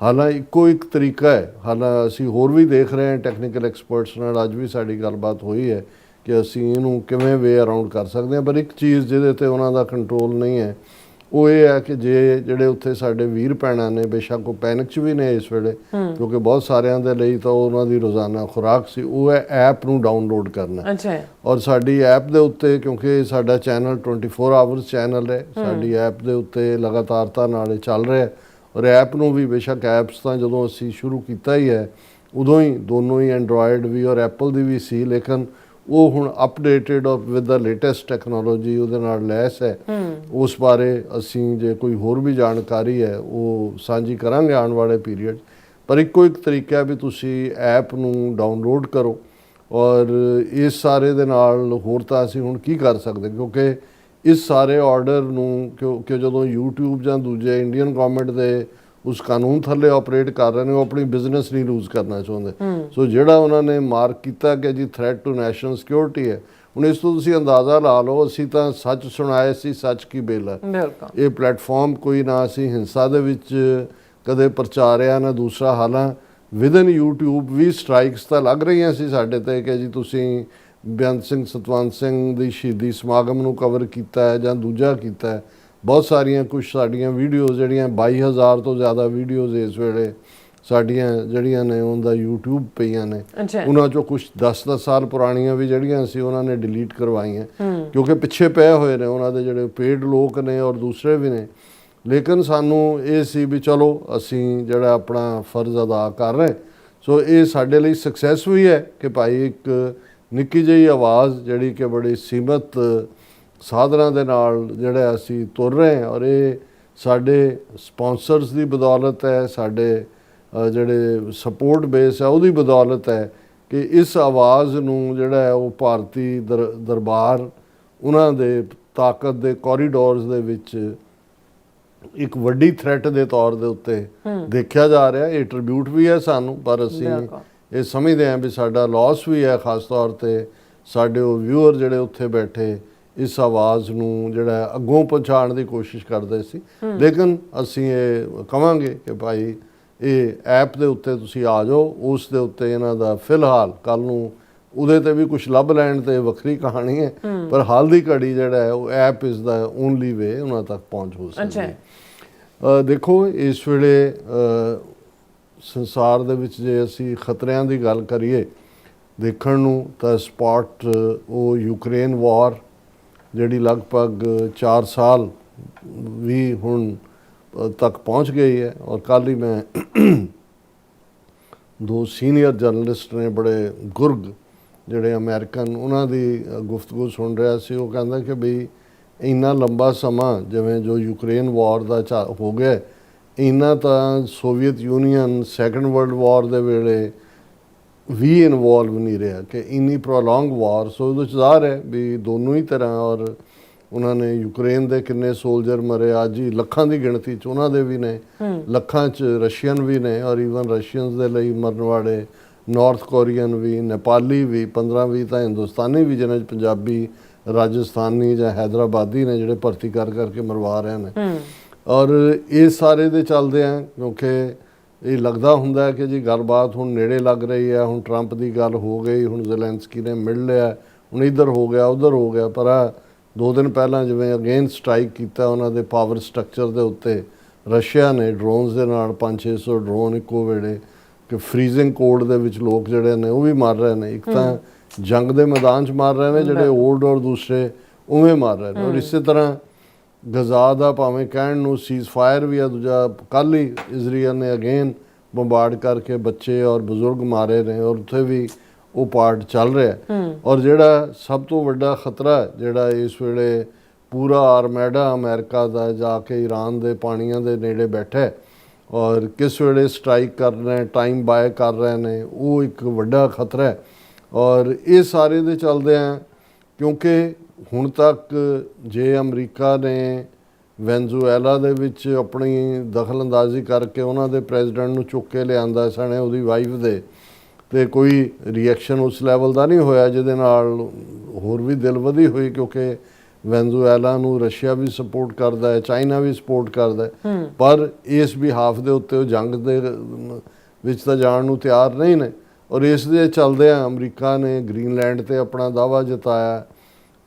ਹਾਲਾਂਕਿ ਇੱਕੋ ਇੱਕ ਤਰੀਕਾ ਹੈ, ਹਾਲਾਂਕਿ ਅਸੀਂ ਹੋਰ ਵੀ ਦੇਖ ਰਹੇ ਹਾਂ ਟੈਕਨੀਕਲ ਐਕਸਪਰਟਸ ਨਾਲ, ਅੱਜ ਵੀ ਸਾਡੀ ਗੱਲਬਾਤ ਹੋਈ ਹੈ ਕਿ ਅਸੀਂ ਇਹਨੂੰ ਕਿਵੇਂ ਵੇ ਅਰਾਊਂਡ ਕਰ ਸਕਦੇ ਹਾਂ। ਪਰ ਇੱਕ ਚੀਜ਼ ਜਿਹਦੇ 'ਤੇ ਉਹਨਾਂ ਦਾ ਕੰਟਰੋਲ ਨਹੀਂ ਹੈ ਉਹ ਇਹ ਹੈ ਕਿ ਜਿਹੜੇ ਉੱਥੇ ਸਾਡੇ ਵੀਰ ਭੈਣਾਂ ਨੇ, ਬੇਸ਼ੱਕ ਉਹ ਪੈਨਿਕ 'ਚ ਵੀ ਨੇ ਇਸ ਵੇਲੇ, ਕਿਉਂਕਿ ਬਹੁਤ ਸਾਰਿਆਂ ਦੇ ਲਈ ਤਾਂ ਉਹਨਾਂ ਦੀ ਰੋਜ਼ਾਨਾ ਖੁਰਾਕ ਸੀ, ਉਹ ਹੈ ਐਪ ਨੂੰ ਡਾਊਨਲੋਡ ਕਰਨਾ। ਔਰ ਸਾਡੀ ਐਪ ਦੇ ਉੱਤੇ, ਕਿਉਂਕਿ ਸਾਡਾ ਚੈਨਲ 24 ਆਵਰਸ ਚੈਨਲ ਹੈ, ਸਾਡੀ ਐਪ ਦੇ ਉੱਤੇ ਲਗਾਤਾਰਤਾ ਨਾਲ ਚੱਲ ਰਿਹਾ। ਔਰ ਐਪ ਨੂੰ ਵੀ ਬੇਸ਼ੱਕ ਐਪਸ ਤਾਂ ਜਦੋਂ ਅਸੀਂ ਸ਼ੁਰੂ ਕੀਤਾ ਹੀ ਹੈ ਉਦੋਂ ਹੀ ਦੋਨੋਂ ਹੀ ਐਂਡਰੋਇਡ ਵੀ ਔਰ ਐਪਲ ਦੀ ਵੀ ਸੀ, ਲੇਕਿਨ ਉਹ ਹੁਣ ਅਪਡੇਟਡ ਔਰ ਵਿਦ ਦਾ ਲੇਟੈਸਟ ਟੈਕਨੋਲੋਜੀ ਉਹਦੇ ਨਾਲ ਲੈਸ ਹੈ। ਉਸ ਬਾਰੇ ਅਸੀਂ ਜੇ ਕੋਈ ਹੋਰ ਵੀ ਜਾਣਕਾਰੀ ਹੈ ਉਹ ਸਾਂਝੀ ਕਰਾਂਗੇ ਆਉਣ ਵਾਲੇ ਪੀਰੀਅਡ। ਪਰ ਇੱਕੋ ਇੱਕ ਤਰੀਕਾ ਹੈ ਵੀ ਤੁਸੀਂ ਐਪ ਨੂੰ ਡਾਊਨਲੋਡ ਕਰੋ। ਔਰ ਇਸ ਸਾਰੇ ਦੇ ਨਾਲ ਹੋਰ ਤਾਂ ਅਸੀਂ ਹੁਣ ਕੀ ਕਰ ਸਕਦੇ, ਕਿਉਂਕਿ ਇਸ ਸਾਰੇ ਆਰਡਰ ਨੂੰ ਕਿਉਂਕਿ ਜਦੋਂ YouTube ਜਾਂ ਦੂਜੇ ਇੰਡੀਅਨ ਗਵਰਨਮੈਂਟ ਦੇ ਉਸ ਕਾਨੂੰਨ ਥੱਲੇ ਆਪਰੇਟ ਕਰ ਰਹੇ ਨੇ, ਉਹ ਆਪਣੀ ਬਿਜ਼ਨਸ ਨਹੀਂ ਲੂਜ਼ ਕਰਨਾ ਚਾਹੁੰਦੇ। ਸੋ ਜਿਹੜਾ ਉਹਨਾਂ ਨੇ ਮਾਰਕ ਕੀਤਾ ਕਿ ਜੀ ਥ੍ਰੈਟ ਟੂ ਨੈਸ਼ਨਲ ਸਿਕਿਉਰਿਟੀ ਹੈ, ਹੁਣ ਇਸ ਤੋਂ ਤੁਸੀਂ ਅੰਦਾਜ਼ਾ ਲਾ ਲਓ, ਅਸੀਂ ਤਾਂ ਸੱਚ ਸੁਣਾਏ ਸੀ, ਸੱਚ ਕੀ ਬੇਲਾ। ਇਹ ਪਲੇਟਫਾਰਮ ਕੋਈ ਨਾ ਅਸੀਂ ਹਿੰਸਾ ਦੇ ਵਿੱਚ ਕਦੇ ਪ੍ਰਚਾਰਿਆ ਨਾ ਦੂਸਰਾ। ਹਾਲਾਂ ਵਿਦਨ YouTube ਵੀ ਸਟ੍ਰਾਈਕਸ ਤਾਂ ਲੱਗ ਰਹੀਆਂ ਸੀ ਸਾਡੇ 'ਤੇ ਕਿ ਜੀ ਤੁਸੀਂ ਬੇਅੰਤ ਸਿੰਘ ਸਤਵੰਤ ਸਿੰਘ ਦੀ ਸ਼ਹੀਦੀ ਸਮਾਗਮ ਨੂੰ ਕਵਰ ਕੀਤਾ ਹੈ ਜਾਂ ਦੂਜਾ ਕੀਤਾ ਹੈ। ਬਹੁਤ ਸਾਰੀਆਂ ਕੁਛ ਸਾਡੀਆਂ ਵੀਡੀਓਜ਼ ਜਿਹੜੀਆਂ 22,000 ਤੋਂ ਜ਼ਿਆਦਾ ਵੀਡੀਓਜ਼ ਇਸ ਵੇਲੇ ਸਾਡੀਆਂ ਜਿਹੜੀਆਂ ਨੇ ਉਹਦਾ YouTube ਪਈਆਂ ਨੇ। ਉਹਨਾਂ ਚੋਂ ਕੁਝ 10-10 ਸਾਲ ਪੁਰਾਣੀਆਂ ਵੀ ਜਿਹੜੀਆਂ ਸੀ ਉਹਨਾਂ ਨੇ ਡਿਲੀਟ ਕਰਵਾਈਆਂ ਕਿਉਂਕਿ ਪਿੱਛੇ ਪਏ ਹੋਏ ਨੇ ਉਹਨਾਂ ਦੇ ਜਿਹੜੇ ਪੇਡ ਲੋਕ ਨੇ ਔਰ ਦੂਸਰੇ ਵੀ ਨੇ। ਲੇਕਿਨ ਸਾਨੂੰ ਇਹ ਸੀ ਵੀ ਚਲੋ ਅਸੀਂ ਜਿਹੜਾ ਆਪਣਾ ਫਰਜ਼ ਅਦਾ ਕਰ ਰਹੇ। ਸੋ ਇਹ ਸਾਡੇ ਲਈ ਸਕਸੈਸ ਵੀ ਹੈ ਕਿ ਭਾਈ ਇੱਕ ਨਿੱਕੀ ਜਿਹੀ ਆਵਾਜ਼ ਜਿਹੜੀ ਕਿ ਬੜੀ ਸੀਮਤ ਸਾਧਨਾਂ ਦੇ ਨਾਲ ਜਿਹੜਾ ਅਸੀਂ ਤੁਰ ਰਹੇ ਹਾਂ ਔਰ ਇਹ ਸਾਡੇ ਸਪਾਂਸਰਸ ਦੀ ਬਦੌਲਤ ਹੈ, ਸਾਡੇ ਜਿਹੜੇ ਸਪੋਰਟ ਬੇਸ ਹੈ ਉਹਦੀ ਬਦੌਲਤ ਹੈ ਕਿ ਇਸ ਆਵਾਜ਼ ਨੂੰ ਜਿਹੜਾ ਹੈ ਉਹ ਭਾਰਤੀ ਦਰਬਾਰ ਉਹਨਾਂ ਦੇ ਤਾਕਤ ਦੇ ਕੋਰੀਡੋਰਸ ਦੇ ਵਿੱਚ ਇੱਕ ਵੱਡੀ ਥ੍ਰੈਟ ਦੇ ਤੌਰ ਦੇ ਉੱਤੇ ਦੇਖਿਆ ਜਾ ਰਿਹਾ। ਇਹ ਟ੍ਰਿਬਿਊਟ ਵੀ ਹੈ ਸਾਨੂੰ, ਪਰ ਅਸੀਂ ਇਹ ਸਮਝਦੇ ਹਾਂ ਵੀ ਸਾਡਾ ਲਾਸ ਵੀ ਹੈ। ਖਾਸ ਤੌਰ ਤੇ ਸਾਡੇ ਉਹ ਵਿਊਅਰ ਜਿਹੜੇ ਉੱਥੇ ਬੈਠੇ ਇਸ ਆਵਾਜ਼ ਨੂੰ ਜਿਹੜਾ ਅੱਗੋਂ ਪਹੁੰਚਾਉਣ ਦੀ ਕੋਸ਼ਿਸ਼ ਕਰਦੇ ਸੀ। ਲੇਕਿਨ ਅਸੀਂ ਇਹ ਕਹਾਂਗੇ ਕਿ ਭਾਈ ਇਹ ਐਪ ਦੇ ਉੱਤੇ ਤੁਸੀਂ ਆ ਜਾਓ, ਉਸ ਦੇ ਉੱਤੇ ਇਹਨਾਂ ਦਾ ਫਿਲਹਾਲ ਕੱਲ ਨੂੰ ਉਹਦੇ ਤੇ ਵੀ ਕੁਝ ਲੱਭ ਲੈਣ ਤੇ ਵੱਖਰੀ ਕਹਾਣੀ ਹੈ, ਪਰ ਹਾਲ ਦੀ ਘੜੀ ਜਿਹੜਾ ਹੈ ਉਹ ਐਪ ਇਸ ਦਾ ਓਨਲੀ ਵੇ ਉਹਨਾਂ ਤੱਕ ਪਹੁੰਚ ਹੋ ਸਕਦੀ ਹੈ। ਦੇਖੋ ਇਸ ਵੇਲੇ ਸੰਸਾਰ ਦੇ ਵਿੱਚ ਜੇ ਅਸੀਂ ਖਤਰਿਆਂ ਦੀ ਗੱਲ ਕਰੀਏ ਦੇਖਣ ਨੂੰ ਤਾਂ ਸਪਾਟ ਉਹ ਯੂਕਰੇਨ ਵਾਰ ਜਿਹੜੀ ਲਗਭਗ 4 ਸਾਲ ਵੀ ਹੁਣ ਤੱਕ ਪਹੁੰਚ ਗਈ ਹੈ। ਔਰ ਕੱਲ੍ਹ ਹੀ ਮੈਂ 2 ਸੀਨੀਅਰ ਜਰਨਲਿਸਟ ਨੇ ਬੜੇ ਗੁਰਗ ਜਿਹੜੇ ਅਮਰੀਕਨ ਉਹਨਾਂ ਦੀ ਗੁਫ਼ਤਗੂ ਸੁਣ ਰਿਹਾ ਸੀ। ਉਹ ਕਹਿੰਦਾ ਕਿ ਬਈ ਇੰਨਾ ਲੰਬਾ ਸਮਾਂ ਜਿਵੇਂ ਜੋ ਯੂਕਰੇਨ ਵਾਰ ਦਾ ਹੋ ਗਿਆ, ਇੰਨਾ ਤਾਂ Soviet Union second world war ਦੇ ਵੇਲੇ ਵੀ ਇਨਵੋਲਵ ਨਹੀਂ ਰਿਹਾ ਕਿ ਇੰਨੀ ਪ੍ਰੋਲੋਂਗ ਵਾਰ। ਸੋ ਉਹਦੇ 'ਚ ਜ਼ਾਹਰ ਹੈ ਵੀ ਦੋਨੋਂ ਹੀ ਤਰ੍ਹਾਂ ਔਰ ਉਹਨਾਂ ਨੇ ਯੂਕਰੇਨ ਦੇ ਕਿੰਨੇ ਸੋਲਜਰ ਮਰੇ ਅੱਜ ਹੀ ਲੱਖਾਂ ਦੀ ਗਿਣਤੀ 'ਚ ਉਹਨਾਂ ਦੇ ਵੀ ਨੇ, ਲੱਖਾਂ 'ਚ ਰਸ਼ੀਅਨ ਵੀ ਨੇ ਔਰ ਈਵਨ ਰਸ਼ੀਅਨਸ ਦੇ ਲਈ ਮਰਨ ਵਾਲੇ ਨਾਰਥ ਕੋਰੀਅਨ ਵੀ, ਨੇਪਾਲੀ ਵੀ, 15-20 ਤਾਂ ਹਿੰਦੁਸਤਾਨੀ ਵੀ ਜਿਹਨਾਂ 'ਚ ਪੰਜਾਬੀ, ਰਾਜਸਥਾਨੀ ਜਾਂ ਹੈਦਰਾਬਾਦੀ ਨੇ ਜਿਹੜੇ ਭਰਤੀ ਕਰਕੇ ਮਰਵਾ ਰਹੇ ਨੇ। ਔਰ ਇਹ ਸਾਰੇ ਦੇ ਚੱਲਦੇ ਆ ਕਿਉਂਕਿ ਇਹ ਲੱਗਦਾ ਹੁੰਦਾ ਹੈ ਕਿ ਜੀ ਗੱਲਬਾਤ ਹੁਣ ਨੇੜੇ ਲੱਗ ਰਹੀ ਹੈ, ਹੁਣ ਟਰੰਪ ਦੀ ਗੱਲ ਹੋ ਗਈ, ਹੁਣ ਜ਼ੈਲੈਂਸਕੀ ਨੇ ਮਿਲ ਲਿਆ, ਹੁਣ ਇੱਧਰ ਹੋ ਗਿਆ ਉੱਧਰ ਹੋ ਗਿਆ। ਪਰ 2 ਦਿਨ ਪਹਿਲਾਂ ਜਿਵੇਂ ਅਗੇਨ ਸਟ੍ਰਾਈਕ ਕੀਤਾ ਉਹਨਾਂ ਦੇ ਪਾਵਰ ਸਟਰਕਚਰ ਦੇ ਉੱਤੇ ਰਸ਼ੀਆ ਨੇ ਡਰੋਨਸ ਦੇ ਨਾਲ 500-600 ਡਰੋਨ ਇੱਕੋ ਵੇਲੇ ਕਿ ਫਰੀਜ਼ਿੰਗ ਕੋਲਡ ਦੇ ਵਿੱਚ ਲੋਕ ਜਿਹੜੇ ਨੇ ਉਹ ਵੀ ਮਰ ਰਹੇ ਨੇ। ਇੱਕ ਤਾਂ ਜੰਗ ਦੇ ਮੈਦਾਨ 'ਚ ਮਾਰ ਰਹੇ ਨੇ ਜਿਹੜੇ ਓਲਡ ਔਰ ਦੂਸਰੇ ਉਵੇਂ ਮਾਰ ਰਹੇ ਨੇ। ਔਰ ਇਸੇ ਤਰ੍ਹਾਂ ਗਜ਼ਾ ਦਾ ਭਾਵੇਂ ਕਹਿਣ ਨੂੰ ਸੀਜ਼ ਫਾਇਰ ਵੀ ਆ, ਦੂਜਾ ਕੱਲ੍ਹ ਹੀ ਇਜ਼ਰਾਈਲ ਨੇ ਅਗੇਨ ਬੰਬਾਰਡ ਕਰਕੇ ਬੱਚੇ ਔਰ ਬਜ਼ੁਰਗ ਮਾਰੇ ਨੇ ਔਰ ਉੱਥੇ ਵੀ ਉਹ ਪਾਰਟ ਚੱਲ ਰਿਹਾ। ਔਰ ਜਿਹੜਾ ਸਭ ਤੋਂ ਵੱਡਾ ਖਤਰਾ ਜਿਹੜਾ ਇਸ ਵੇਲੇ ਪੂਰਾ ਆਰਮੈਡਾ ਅਮਰੀਕਾ ਦਾ ਜਾ ਕੇ ਈਰਾਨ ਦੇ ਪਾਣੀਆਂ ਦੇ ਨੇੜੇ ਬੈਠਾ ਔਰ ਕਿਸ ਵੇਲੇ ਸਟ੍ਰਾਈਕ ਕਰ ਰਹੇ, ਟਾਈਮ ਬਾਏ ਕਰ ਰਹੇ ਨੇ, ਉਹ ਇੱਕ ਵੱਡਾ ਖਤਰਾ ਹੈ। ਔਰ ਇਹ ਸਾਰੇ ਦੇ ਚੱਲਦੇ ਆ ਕਿਉਂਕਿ ਹੁਣ ਤੱਕ ਜੇ ਅਮਰੀਕਾ ਨੇ ਵੈਨਜ਼ੂਏਲਾ ਦੇ ਵਿੱਚ ਆਪਣੀ ਦਖਲਅੰਦਾਜ਼ੀ ਕਰਕੇ ਉਹਨਾਂ ਦੇ ਪ੍ਰੈਜ਼ੀਡੈਂਟ ਨੂੰ ਚੁੱਕ ਕੇ ਲਿਆਂਦਾ ਸਣੇ ਉਹਦੀ ਵਾਈਫ ਦੇ, ਤੇ ਕੋਈ ਰਿਐਕਸ਼ਨ ਉਸ ਲੈਵਲ ਦਾ ਨਹੀਂ ਹੋਇਆ ਜਿਹਦੇ ਨਾਲ ਹੋਰ ਵੀ ਦਿਲ ਵਧੀ ਹੋਈ ਕਿਉਂਕਿ ਵੈਨਜ਼ੂਏਲਾ ਨੂੰ ਰਸ਼ੀਆ ਵੀ ਸਪੋਰਟ ਕਰਦਾ ਹੈ, ਚਾਈਨਾ ਵੀ ਸਪੋਰਟ ਕਰਦਾ ਹੈ। ਪਰ ਇਸ ਬਿਹਾਫ ਦੇ ਉੱਤੇ ਉਹ ਜੰਗ ਦੇ ਵਿੱਚ ਤਾਂ ਜਾਣ ਨੂੰ ਤਿਆਰ ਨਹੀਂ ਨੇ। ਔਰ ਇਸ ਦੇ ਚੱਲਦਿਆਂ ਅਮਰੀਕਾ ਨੇ ਗ੍ਰੀਨਲੈਂਡ ਤੇ ਆਪਣਾ ਦਾਅਵਾ ਜਤਾਇਆ,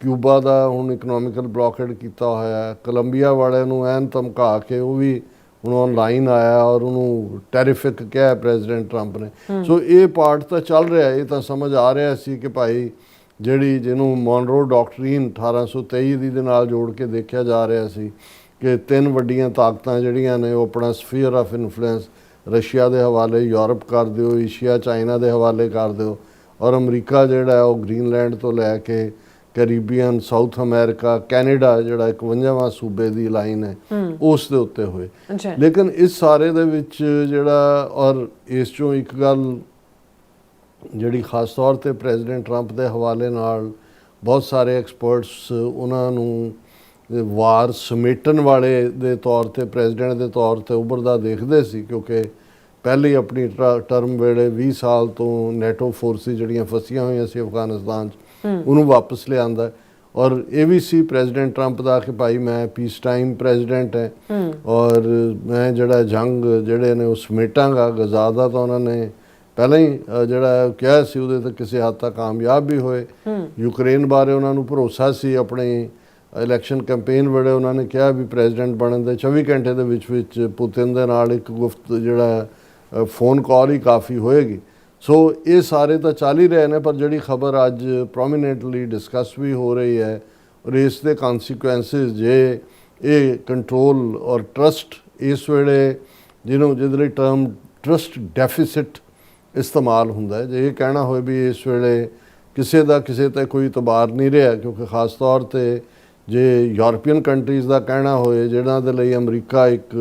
ਕਿਊਬਾ ਦਾ ਹੁਣ ਇਕਨੋਮਿਕਲ ਬਲੌਕੇਡ ਕੀਤਾ ਹੋਇਆ, ਕੋਲੰਬੀਆ ਵਾਲਿਆਂ ਨੂੰ ਐਨ ਧਮਕਾ ਕੇ ਉਹ ਵੀ ਹੁਣ ਆਨਲਾਈਨ ਆਇਆ ਔਰ ਉਹਨੂੰ ਟੈਰੀਫਿਕ ਕਿਹਾ ਪ੍ਰੈਜ਼ੀਡੈਂਟ ਟਰੰਪ ਨੇ। ਸੋ ਇਹ ਪਾਰਟ ਤਾਂ ਚੱਲ ਰਿਹਾ, ਇਹ ਤਾਂ ਸਮਝ ਆ ਰਿਹਾ ਸੀ ਕਿ ਭਾਈ ਜਿਹੜੀ ਜਿਹਨੂੰ ਮੌਨਰੋ ਡਾਕਟਰੀਨ 1823 ਦੀ ਦੇ ਨਾਲ ਜੋੜ ਕੇ ਦੇਖਿਆ ਜਾ ਰਿਹਾ ਸੀ ਕਿ 3 ਵੱਡੀਆਂ ਤਾਕਤਾਂ ਜਿਹੜੀਆਂ ਨੇ ਉਹ ਆਪਣਾ ਸਫੀਅਰ ਆਫ ਇਨਫਲੂਐਂਸ ਰਸ਼ੀਆ ਦੇ ਹਵਾਲੇ ਯੂਰਪ ਕਰ ਦਿਓ, ਏਸ਼ੀਆ ਚਾਈਨਾ ਦੇ ਹਵਾਲੇ ਕਰ ਦਿਓ ਔਰ ਅਮਰੀਕਾ ਜਿਹੜਾ ਉਹ ਗ੍ਰੀਨਲੈਂਡ ਤੋਂ ਲੈ ਕੇ ਕੈਰੀਬੀਅਨ, ਸਾਊਥ ਅਮਰੀਕਾ, ਕੈਨੇਡਾ ਜਿਹੜਾ 51ਵਾਂ ਸੂਬੇ ਦੀ ਲਾਈਨ ਹੈ ਉਸ ਦੇ ਉੱਤੇ ਹੋਏ। ਲੇਕਿਨ ਇਸ ਸਾਰੇ ਦੇ ਵਿੱਚ ਜਿਹੜਾ ਔਰ ਇਸ ਚੋਂ ਇੱਕ ਗੱਲ ਜਿਹੜੀ ਖਾਸ ਤੌਰ ਤੇ ਪ੍ਰੈਜ਼ੀਡੈਂਟ ਟਰੰਪ ਦੇ ਹਵਾਲੇ ਨਾਲ ਬਹੁਤ ਸਾਰੇ ਐਕਸਪਰਟਸ ਉਹਨਾਂ ਨੂੰ ਵਾਰ ਸਮੇਟਣ ਵਾਲੇ ਦੇ ਤੌਰ ਤੇ ਪ੍ਰੈਜ਼ੀਡੈਂਟ ਦੇ ਤੌਰ ਤੇ ਉੱਭਰਦਾ ਦੇਖਦੇ ਸੀ ਕਿਉਂਕਿ ਪਹਿਲੀ ਆਪਣੀ ਟਰਮ ਵੇਲੇ 20 ਸਾਲ ਤੋਂ ਨੈਟੋ ਫੋਰਸਿਸ ਜਿਹੜੀਆਂ ਫਸੀਆਂ ਹੋਈਆਂ ਸੀ ਅਫਗਾਨਿਸਤਾਨ 'ਚ ਉਹਨੂੰ ਵਾਪਸ ਲਿਆਂਦਾ। ਔਰ ਇਹ ਵੀ ਸੀ ਪ੍ਰੈਜ਼ੀਡੈਂਟ ਟਰੰਪ ਦਾ ਕਿ ਭਾਈ ਮੈਂ ਪੀਸ ਟਾਈਮ ਪ੍ਰੈਜ਼ੀਡੈਂਟ ਹੈ ਔਰ ਮੈਂ ਜਿਹੜਾ ਜੰਗ ਜਿਹੜੇ ਨੇ ਉਹ ਸਮੇਟਾਂਗਾ। ਗਜ਼ਾ ਦਾ ਤਾਂ ਉਹਨਾਂ ਨੇ ਪਹਿਲਾਂ ਹੀ ਜਿਹੜਾ ਕਿਹਾ ਸੀ ਉਹਦੇ ਤੇ ਕਿਸੇ ਹੱਦ ਤੱਕ ਕਾਮਯਾਬ ਵੀ ਹੋਏ। ਯੂਕਰੇਨ ਬਾਰੇ ਉਹਨਾਂ ਨੂੰ ਭਰੋਸਾ ਸੀ, ਆਪਣੀ ਇਲੈਕਸ਼ਨ ਕੈਂਪੇਨ ਵੇਲੇ ਉਹਨਾਂ ਨੇ ਕਿਹਾ ਵੀ ਪ੍ਰੈਜ਼ੀਡੈਂਟ ਬਣਨ ਦੇ 24 ਘੰਟੇ ਦੇ ਵਿੱਚ ਪੁਤਿਨ ਦੇ ਨਾਲ ਇੱਕ ਜਿਹੜਾ ਫੋਨ ਕਾਲ ਹੀ ਕਾਫੀ ਹੋਏਗੀ। ਸੋ ਇਹ ਸਾਰੇ ਤਾਂ ਚੱਲ ਹੀ ਰਹੇ ਨੇ, ਪਰ ਜਿਹੜੀ ਖਬਰ ਅੱਜ ਪ੍ਰੋਮੀਨੈਂਟਲੀ ਡਿਸਕਸ ਵੀ ਹੋ ਰਹੀ ਹੈ ਔਰ ਇਸ ਦੇ ਕਨਸੀਕੁਐਂਸਿਸ ਜੇ ਇਹ ਕੰਟਰੋਲ ਔਰ ਟਰਸਟ ਇਸ ਵੇਲੇ ਜਿਹਦੇ ਲਈ ਟਰਮ ਟਰਸਟ ਡੈਫਿਸਿਟ ਇਸਤੇਮਾਲ ਹੁੰਦਾ ਹੈ, ਜੇ ਇਹ ਕਹਿਣਾ ਹੋਵੇ ਵੀ ਇਸ ਵੇਲੇ ਕਿਸੇ ਦਾ ਕਿਸੇ 'ਤੇ ਕੋਈ ਇਤਬਾਰ ਨਹੀਂ ਰਿਹਾ, ਕਿਉਂਕਿ ਖ਼ਾਸ ਤੌਰ 'ਤੇ ਜੇ ਯੂਰਪੀਅਨ ਕੰਟਰੀਜ਼ ਦਾ ਕਹਿਣਾ ਹੋਏ ਜਿਹਨਾਂ ਦੇ ਲਈ ਅਮਰੀਕਾ ਇੱਕ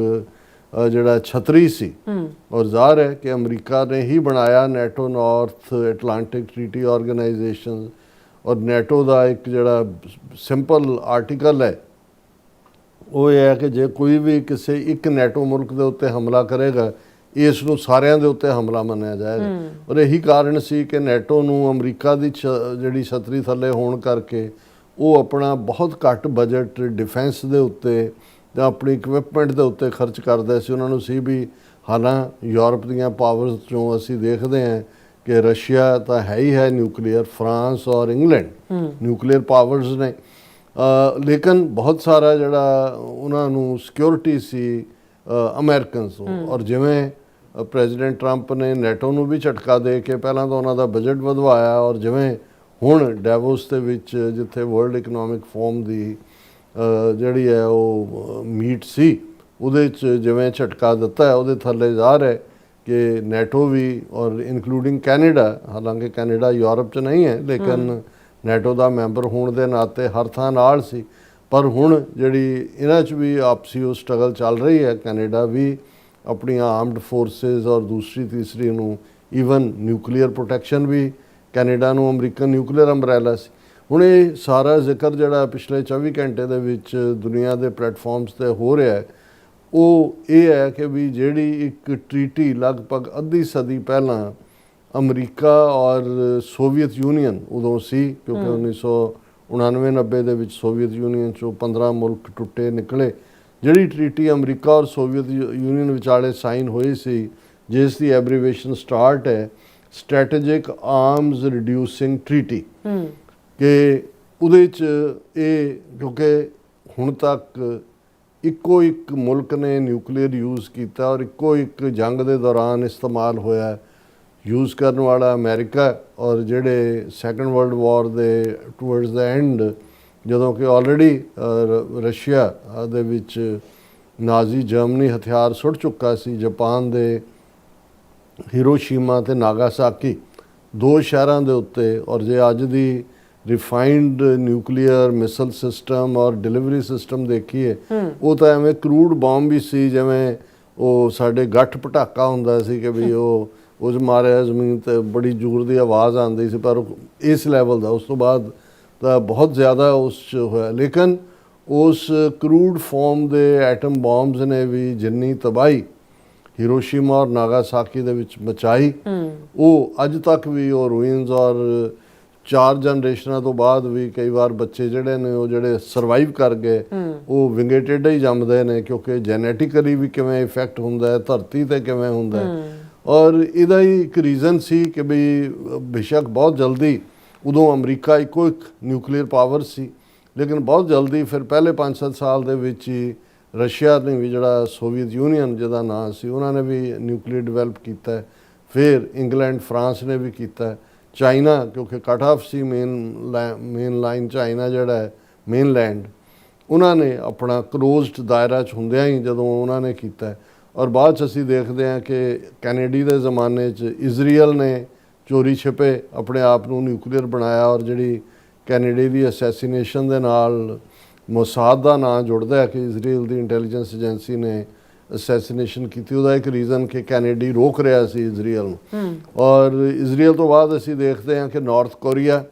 ਜਿਹੜਾ ਛਤਰੀ ਸੀ, ਔਰ ਜ਼ਾਹਰ ਹੈ ਕਿ ਅਮਰੀਕਾ ਨੇ ਹੀ ਬਣਾਇਆ NATO north Atlantic treaty organisation, ਔਰ ਨੈਟੋ ਦਾ ਇੱਕ ਜਿਹੜਾ ਸਿੰਪਲ ਆਰਟੀਕਲ ਹੈ ਉਹ ਇਹ ਹੈ ਕਿ ਜੇ ਕੋਈ ਵੀ ਕਿਸੇ ਇੱਕ ਨੈਟੋ ਮੁਲਕ ਦੇ ਉੱਤੇ ਹਮਲਾ ਕਰੇਗਾ ਇਸ ਨੂੰ ਸਾਰਿਆਂ ਦੇ ਉੱਤੇ ਹਮਲਾ ਮੰਨਿਆ ਜਾਏਗਾ। ਔਰ ਇਹੀ ਕਾਰਨ ਸੀ ਕਿ ਨੈਟੋ ਨੂੰ ਅਮਰੀਕਾ ਦੀ ਜਿਹੜੀ ਛਤਰੀ ਥੱਲੇ ਹੋਣ ਕਰਕੇ ਉਹ ਆਪਣਾ ਬਹੁਤ ਘੱਟ ਬਜਟ ਡਿਫੈਂਸ ਦੇ ਉੱਤੇ ਜਾਂ ਆਪਣੀ ਇਕਵਿਪਮੈਂਟ ਦੇ ਉੱਤੇ ਖਰਚ ਕਰਦਾ ਸੀ। ਉਹਨਾਂ ਨੂੰ ਸੀ ਵੀ ਹਾਲਾਂ ਯੂਰਪ ਦੀਆਂ ਪਾਵਰਸ 'ਚੋਂ ਅਸੀਂ ਦੇਖਦੇ ਹਾਂ ਕਿ ਰਸ਼ੀਆ ਤਾਂ ਹੈ ਹੀ ਹੈ ਨਿਊਕਲੀਅਰ, ਫਰਾਂਸ ਔਰ ਇੰਗਲੈਂਡ ਨਿਊਕਲੀਅਰ ਪਾਵਰਸ ਨੇ, ਲੇਕਿਨ ਬਹੁਤ ਸਾਰਾ ਜਿਹੜਾ ਉਹਨਾਂ ਨੂੰ ਸਿਕਿਉਰਿਟੀ ਸੀ ਅਮਰੀਕਨਸ ਨੂੰ। ਔਰ ਜਿਵੇਂ ਪ੍ਰੈਜ਼ੀਡੈਂਟ ਟਰੰਪ ਨੇ ਨੈਟੋ ਨੂੰ ਵੀ ਝਟਕਾ ਦੇ ਕੇ ਪਹਿਲਾਂ ਤਾਂ ਉਹਨਾਂ ਦਾ ਬਜਟ ਵਧਵਾਇਆ, ਔਰ ਜਿਵੇਂ ਹੁਣ ਡੈਵੋਸ ਦੇ ਵਿੱਚ ਜਿੱਥੇ ਵਰਲਡ ਇਕਨੋਮਿਕ ਫੋਰਮ ਦੀ ਜਿਹੜੀ ਹੈ ਉਹ ਮੀਟ ਸੀ ਉਹਦੇ 'ਚ ਜਿਵੇਂ ਝਟਕਾ ਦਿੱਤਾ ਹੈ, ਉਹਦੇ ਥੱਲੇ ਜ਼ਾਹਰ ਹੈ ਕਿ ਨੈਟੋ ਵੀ ਔਰ ਇਨਕਲੂਡਿੰਗ ਕੈਨੇਡਾ, ਹਾਲਾਂਕਿ ਕੈਨੇਡਾ ਯੂਰਪ 'ਚ ਨਹੀਂ ਹੈ ਲੇਕਿਨ ਨੈਟੋ ਦਾ ਮੈਂਬਰ ਹੋਣ ਦੇ ਨਾਤੇ ਹਰ ਥਾਂ ਨਾਲ ਸੀ, ਪਰ ਹੁਣ ਜਿਹੜੀ ਇਹਨਾਂ 'ਚ ਵੀ ਆਪਸੀ ਉਹ ਸਟਰਗਲ ਚੱਲ ਰਹੀ ਹੈ। ਕੈਨੇਡਾ ਵੀ ਆਪਣੀਆਂ ਆਰਮਡ ਫੋਰਸਿਸ ਔਰ ਦੂਸਰੀ ਤੀਸਰੀ ਨੂੰ ਈਵਨ ਨਿਊਕਲੀਅਰ ਪ੍ਰੋਟੈਕਸ਼ਨ ਵੀ ਕੈਨੇਡਾ ਨੂੰ ਅਮਰੀਕਨ ਨਿਊਕਲੀਅਰ ਅੰਬਰੈਲਾ ਸੀ। ਹੁਣ ਇਹ ਸਾਰਾ ਜ਼ਿਕਰ ਜਿਹੜਾ ਪਿਛਲੇ 24 ਘੰਟੇ ਦੇ ਵਿੱਚ ਦੁਨੀਆ ਦੇ ਪਲੇਟਫਾਰਮਸ 'ਤੇ ਹੋ ਰਿਹਾ ਹੈ ਉਹ ਇਹ ਹੈ ਕਿ ਵੀ ਜਿਹੜੀ ਇੱਕ ਟ੍ਰੀਟੀ ਲਗਭਗ ਅੱਧੀ ਸਦੀ ਪਹਿਲਾਂ ਅਮਰੀਕਾ ਔਰ ਸੋਵੀਅਤ ਯੂਨੀਅਨ ਉਦੋਂ ਸੀ, ਕਿਉਂਕਿ 1999-90 ਦੇ ਵਿੱਚ ਸੋਵੀਅਤ ਯੂਨੀਅਨ 'ਚੋਂ 15 ਮੁਲਕ ਟੁੱਟੇ ਨਿਕਲੇ, ਜਿਹੜੀ ਟ੍ਰੀਟੀ ਅਮਰੀਕਾ ਔਰ ਸੋਵੀਅਤ ਯੂਨੀਅਨ ਵਿਚਾਲੇ ਸਾਈਨ ਹੋਈ ਸੀ ਜਿਸ ਦੀ ਐਬਰੀਵੇਸ਼ਨ ਸਟਾਰਟ ਹੈ ਸਟ੍ਰੈਟੇਜਿਕ ਆਰਮਸ ਰਿਡਿਊਸਿੰਗ ਟ੍ਰੀਟੀ, ਕਿ ਉਹਦੇ 'ਚ ਇਹ ਕਿਉਂਕਿ ਹੁਣ ਤੱਕ ਇੱਕੋ ਇੱਕ ਮੁਲਕ ਨੇ ਨਿਊਕਲੀਅਰ ਯੂਜ਼ ਕੀਤਾ ਔਰ ਇੱਕੋ ਇੱਕ ਜੰਗ ਦੇ ਦੌਰਾਨ ਇਸਤੇਮਾਲ ਹੋਇਆ ਯੂਜ਼ ਕਰਨ ਵਾਲਾ ਅਮਰੀਕਾ, ਔਰ ਜਿਹੜੇ ਸੈਕੰਡ ਵਰਲਡ ਵਾਰ ਦੇ ਟੂਵਰਡਸ ਦਾ ਐਂਡ ਜਦੋਂ ਕਿ ਆਲਰੇਡੀ ਰਸ਼ੀਆ ਦੇ ਵਿੱਚ ਨਾਜ਼ੀ ਜਰਮਨੀ ਹਥਿਆਰ ਸੁੱਟ ਚੁੱਕਾ ਸੀ, ਜਾਪਾਨ ਦੇ ਹੀਰੋਸ਼ੀਮਾ ਤੇ ਨਾਗਾਸਾਕੀ ਦੋ ਸ਼ਹਿਰਾਂ ਦੇ ਉੱਤੇ, ਔਰ ਜੇ ਅੱਜ ਦੀ ਰਿਫਾਈਨਡ ਨਿਊਕਲੀਅਰ ਮਿਸਲ ਸਿਸਟਮ ਔਰ ਡਿਲੀਵਰੀ ਸਿਸਟਮ ਦੇਖੀਏ ਉਹ ਤਾਂ ਐਵੇਂ ਕਰੂਡ ਬੰਬ ਵੀ ਸੀ ਜਿਵੇਂ ਉਹ ਸਾਡੇ ਗੱਠ ਪਟਾਕਾ ਹੁੰਦਾ ਸੀ ਕਿ ਵੀ ਉਹ ਉਸ ਮਾਰਿਆ ਜ਼ਮੀਨ ਤੇ ਬੜੀ ਜ਼ੋਰ ਦੀ ਆਵਾਜ਼ ਆਉਂਦੀ ਸੀ, ਪਰ ਇਸ ਲੈਵਲ ਦਾ ਉਸ ਤੋਂ ਬਾਅਦ ਤਾਂ ਬਹੁਤ ਜ਼ਿਆਦਾ ਉਸ 'ਚ ਹੋਇਆ। ਲੇਕਿਨ ਉਸ ਕਰੂਡ ਫਾਰਮ ਦੇ ਐਟਮ ਬੰਬਸ ਨੇ ਵੀ ਜਿੰਨੀ ਤਬਾਹੀ ਹੀਰੋਸ਼ੀਮਾ ਔਰ ਨਾਗਾਸਾਕੀ ਦੇ ਵਿੱਚ ਮਚਾਈ ਉਹ ਅੱਜ ਤੱਕ ਵੀ ਉਹ ਰੂਇਨਸ ਔਰ 4 ਜਨਰੇਸ਼ਨਾਂ ਤੋਂ ਬਾਅਦ ਵੀ ਕਈ ਵਾਰ ਬੱਚੇ ਜਿਹੜੇ ਨੇ ਉਹ ਜਿਹੜੇ ਸਰਵਾਈਵ ਕਰ ਗਏ ਉਹ ਵਿੰਗੇ ਟੇਢੇ ਹੀ ਜੰਮਦੇ ਨੇ, ਕਿਉਂਕਿ ਜੈਨੇਟਿਕਲੀ ਵੀ ਕਿਵੇਂ ਇਫੈਕਟ ਹੁੰਦਾ ਹੈ, ਧਰਤੀ ਤੇ ਕਿਵੇਂ ਹੁੰਦਾ ਹੈ। ਔਰ ਇਹਦਾ ਹੀ ਇੱਕ ਰੀਜ਼ਨ ਸੀ ਕਿ ਵੀ ਬੇਸ਼ੱਕ ਬਹੁਤ ਜਲਦੀ ਉਦੋਂ ਅਮਰੀਕਾ ਇੱਕੋ ਇੱਕ ਨਿਊਕਲੀਅਰ ਪਾਵਰ ਸੀ, ਲੇਕਿਨ ਬਹੁਤ ਜਲਦੀ ਫਿਰ ਪਹਿਲੇ 5-7 ਸਾਲ ਦੇ ਵਿੱਚ ਹੀ ਰਸ਼ੀਆ ਨੇ ਵੀ ਜਿਹੜਾ ਸੋਵੀਅਤ ਯੂਨੀਅਨ ਜਿਹਦਾ ਨਾਂ ਸੀ ਉਹਨਾਂ ਨੇ ਵੀ ਨਿਊਕਲੀਅਰ ਡਿਵੈਲਪ ਕੀਤਾ, ਫਿਰ ਇੰਗਲੈਂਡ ਫਰਾਂਸ ਨੇ ਵੀ ਕੀਤਾ, ਚਾਈਨਾ ਕਿਉਂਕਿ ਕੱਟ ਆਫ ਸੀ ਮੇਨ ਲਾਈਨ ਚਾਈਨਾ ਜਿਹੜਾ ਹੈ ਮੇਨਲੈਂਡ, ਉਹਨਾਂ ਨੇ ਆਪਣਾ ਕਲੋਜ਼ਡ ਦਾਇਰਾ 'ਚ ਹੁੰਦਿਆਂ ਹੀ ਜਦੋਂ ਉਹਨਾਂ ਨੇ ਕੀਤਾ। ਔਰ ਬਾਅਦ 'ਚ ਅਸੀਂ ਦੇਖਦੇ ਹਾਂ ਕਿ ਕੈਨੇਡੀ ਦੇ ਜ਼ਮਾਨੇ 'ਚ ਇਜ਼ਰਾਈਲ ਨੇ ਚੋਰੀ ਛਿਪੇ ਆਪਣੇ ਆਪ ਨੂੰ ਨਿਊਕਲੀਅਰ ਬਣਾਇਆ, ਔਰ ਜਿਹੜੀ ਕੈਨੇਡੀ ਦੀ ਅਸੈਸੀਨੇਸ਼ਨ ਦੇ ਨਾਲ ਮੋਸਾਦ ਦਾ ਨਾਂ ਜੁੜਦਾ ਹੈ ਕਿ ਇਜ਼ਰਾਈਲ ਦੀ ਇੰਟੈਲੀਜੈਂਸ ਏਜੰਸੀ ਨੇ ਅਸੈਸੀਨੇਸ਼ਨ ਕੀਤੀ। ਉਹਦਾ ਇੱਕ ਰੀਜ਼ਨ ਕਿ ਕੈਨੇਡੀ ਰੋਕ ਰਿਹਾ ਸੀ ਇਜ਼ਰਾਈਲ ਨੂੰ। ਔਰ ਇਜ਼ਰਾਈਲ ਤੋਂ ਬਾਅਦ ਅਸੀਂ ਦੇਖਦੇ ਹਾਂ ਕਿ ਨਾਰਥ ਕੋਰੀਆ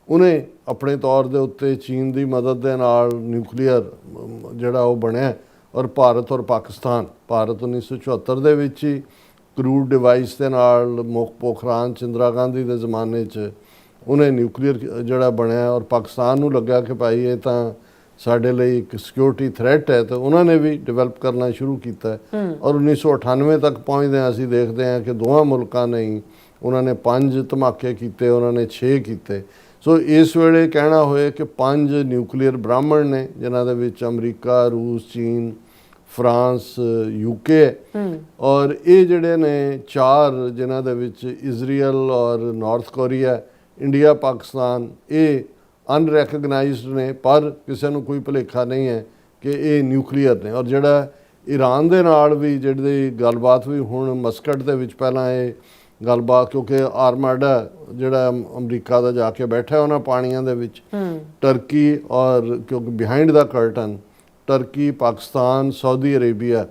ਉਹਨੇ ਆਪਣੇ ਤੌਰ ਦੇ ਉੱਤੇ ਚੀਨ ਦੀ ਮਦਦ ਦੇ ਨਾਲ ਨਿਊਕਲੀਅਰ ਜਿਹੜਾ ਉਹ ਬਣਿਆ, ਔਰ ਭਾਰਤ ਔਰ ਪਾਕਿਸਤਾਨ, ਭਾਰਤ 1974 ਦੇ ਵਿੱਚ ਹੀ ਕਰੂਡ ਡਿਵਾਈਸ ਦੇ ਨਾਲ ਪੋਖਰਾਨ 'ਚ ਇੰਦਰਾ ਗਾਂਧੀ ਦੇ ਜ਼ਮਾਨੇ 'ਚ ਉਹਨੇ ਨਿਊਕਲੀਅਰ ਜਿਹੜਾ ਬਣਿਆ, ਔਰ ਪਾਕਿਸਤਾਨ ਨੂੰ ਲੱਗਾ ਕਿ ਭਾਈ ਇਹ ਤਾਂ ਸਾਡੇ ਲਈ ਇੱਕ ਸਿਕਿਉਰਿਟੀ ਥ੍ਰੈਟ ਹੈ, ਤੇ ਉਹਨਾਂ ਨੇ ਵੀ ਡਿਵੈਲਪ ਕਰਨਾ ਸ਼ੁਰੂ ਕੀਤਾ ਔਰ 1998 ਤੱਕ ਪਹੁੰਚਦੇ ਅਸੀਂ ਦੇਖਦੇ ਹਾਂ ਕਿ ਦੋਵਾਂ ਮੁਲਕਾਂ ਨੇ ਹੀ ਉਹਨਾਂ ਨੇ 5 ਧਮਾਕੇ ਕੀਤੇ, ਉਹਨਾਂ ਨੇ 6 ਕੀਤੇ। ਸੋ ਇਸ ਵੇਲੇ ਕਹਿਣਾ ਹੋਏ ਕਿ 5 ਨਿਊਕਲੀਅਰ ਬ੍ਰਾਹਮਣ ਨੇ, ਜਿਨ੍ਹਾਂ ਦੇ ਵਿੱਚ ਅਮਰੀਕਾ, ਰੂਸ, ਚੀਨ, ਫਰਾਂਸ, UK ਔਰ ਇਹ ਜਿਹੜੇ ਨੇ 4 ਜਿਨ੍ਹਾਂ ਦੇ ਵਿੱਚ ਇਜ਼ਰਾਈਲ ਔਰ ਨਾਰਥ ਕੋਰੀਆ, ਇੰਡੀਆ, ਪਾਕਿਸਤਾਨ, ਇਹ ਅਨਰੈਕਗਨਾਈਜ਼ਡ ਨੇ, ਪਰ ਕਿਸੇ ਨੂੰ ਕੋਈ ਭੁਲੇਖਾ ਨਹੀਂ ਹੈ ਕਿ ਇਹ ਨਿਊਕਲੀਅਰ ਨੇ। ਔਰ ਜਿਹੜਾ ਈਰਾਨ ਦੇ ਨਾਲ ਵੀ ਜਿਹੜੀ ਗੱਲਬਾਤ ਵੀ ਹੁਣ ਮਸਕਟ ਦੇ ਵਿੱਚ, ਪਹਿਲਾਂ ਇਹ ਗੱਲਬਾਤ ਕਿਉਂਕਿ ਆਰਮਾਡਾ ਜਿਹੜਾ ਅਮਰੀਕਾ ਦਾ ਜਾ ਕੇ ਬੈਠਾ ਉਹਨਾਂ ਪਾਣੀਆਂ ਦੇ ਵਿੱਚ, ਟਰਕੀ ਔਰ ਕਿਉਂਕਿ behind the curtain Turkey, Pakistan, Saudi Arabia,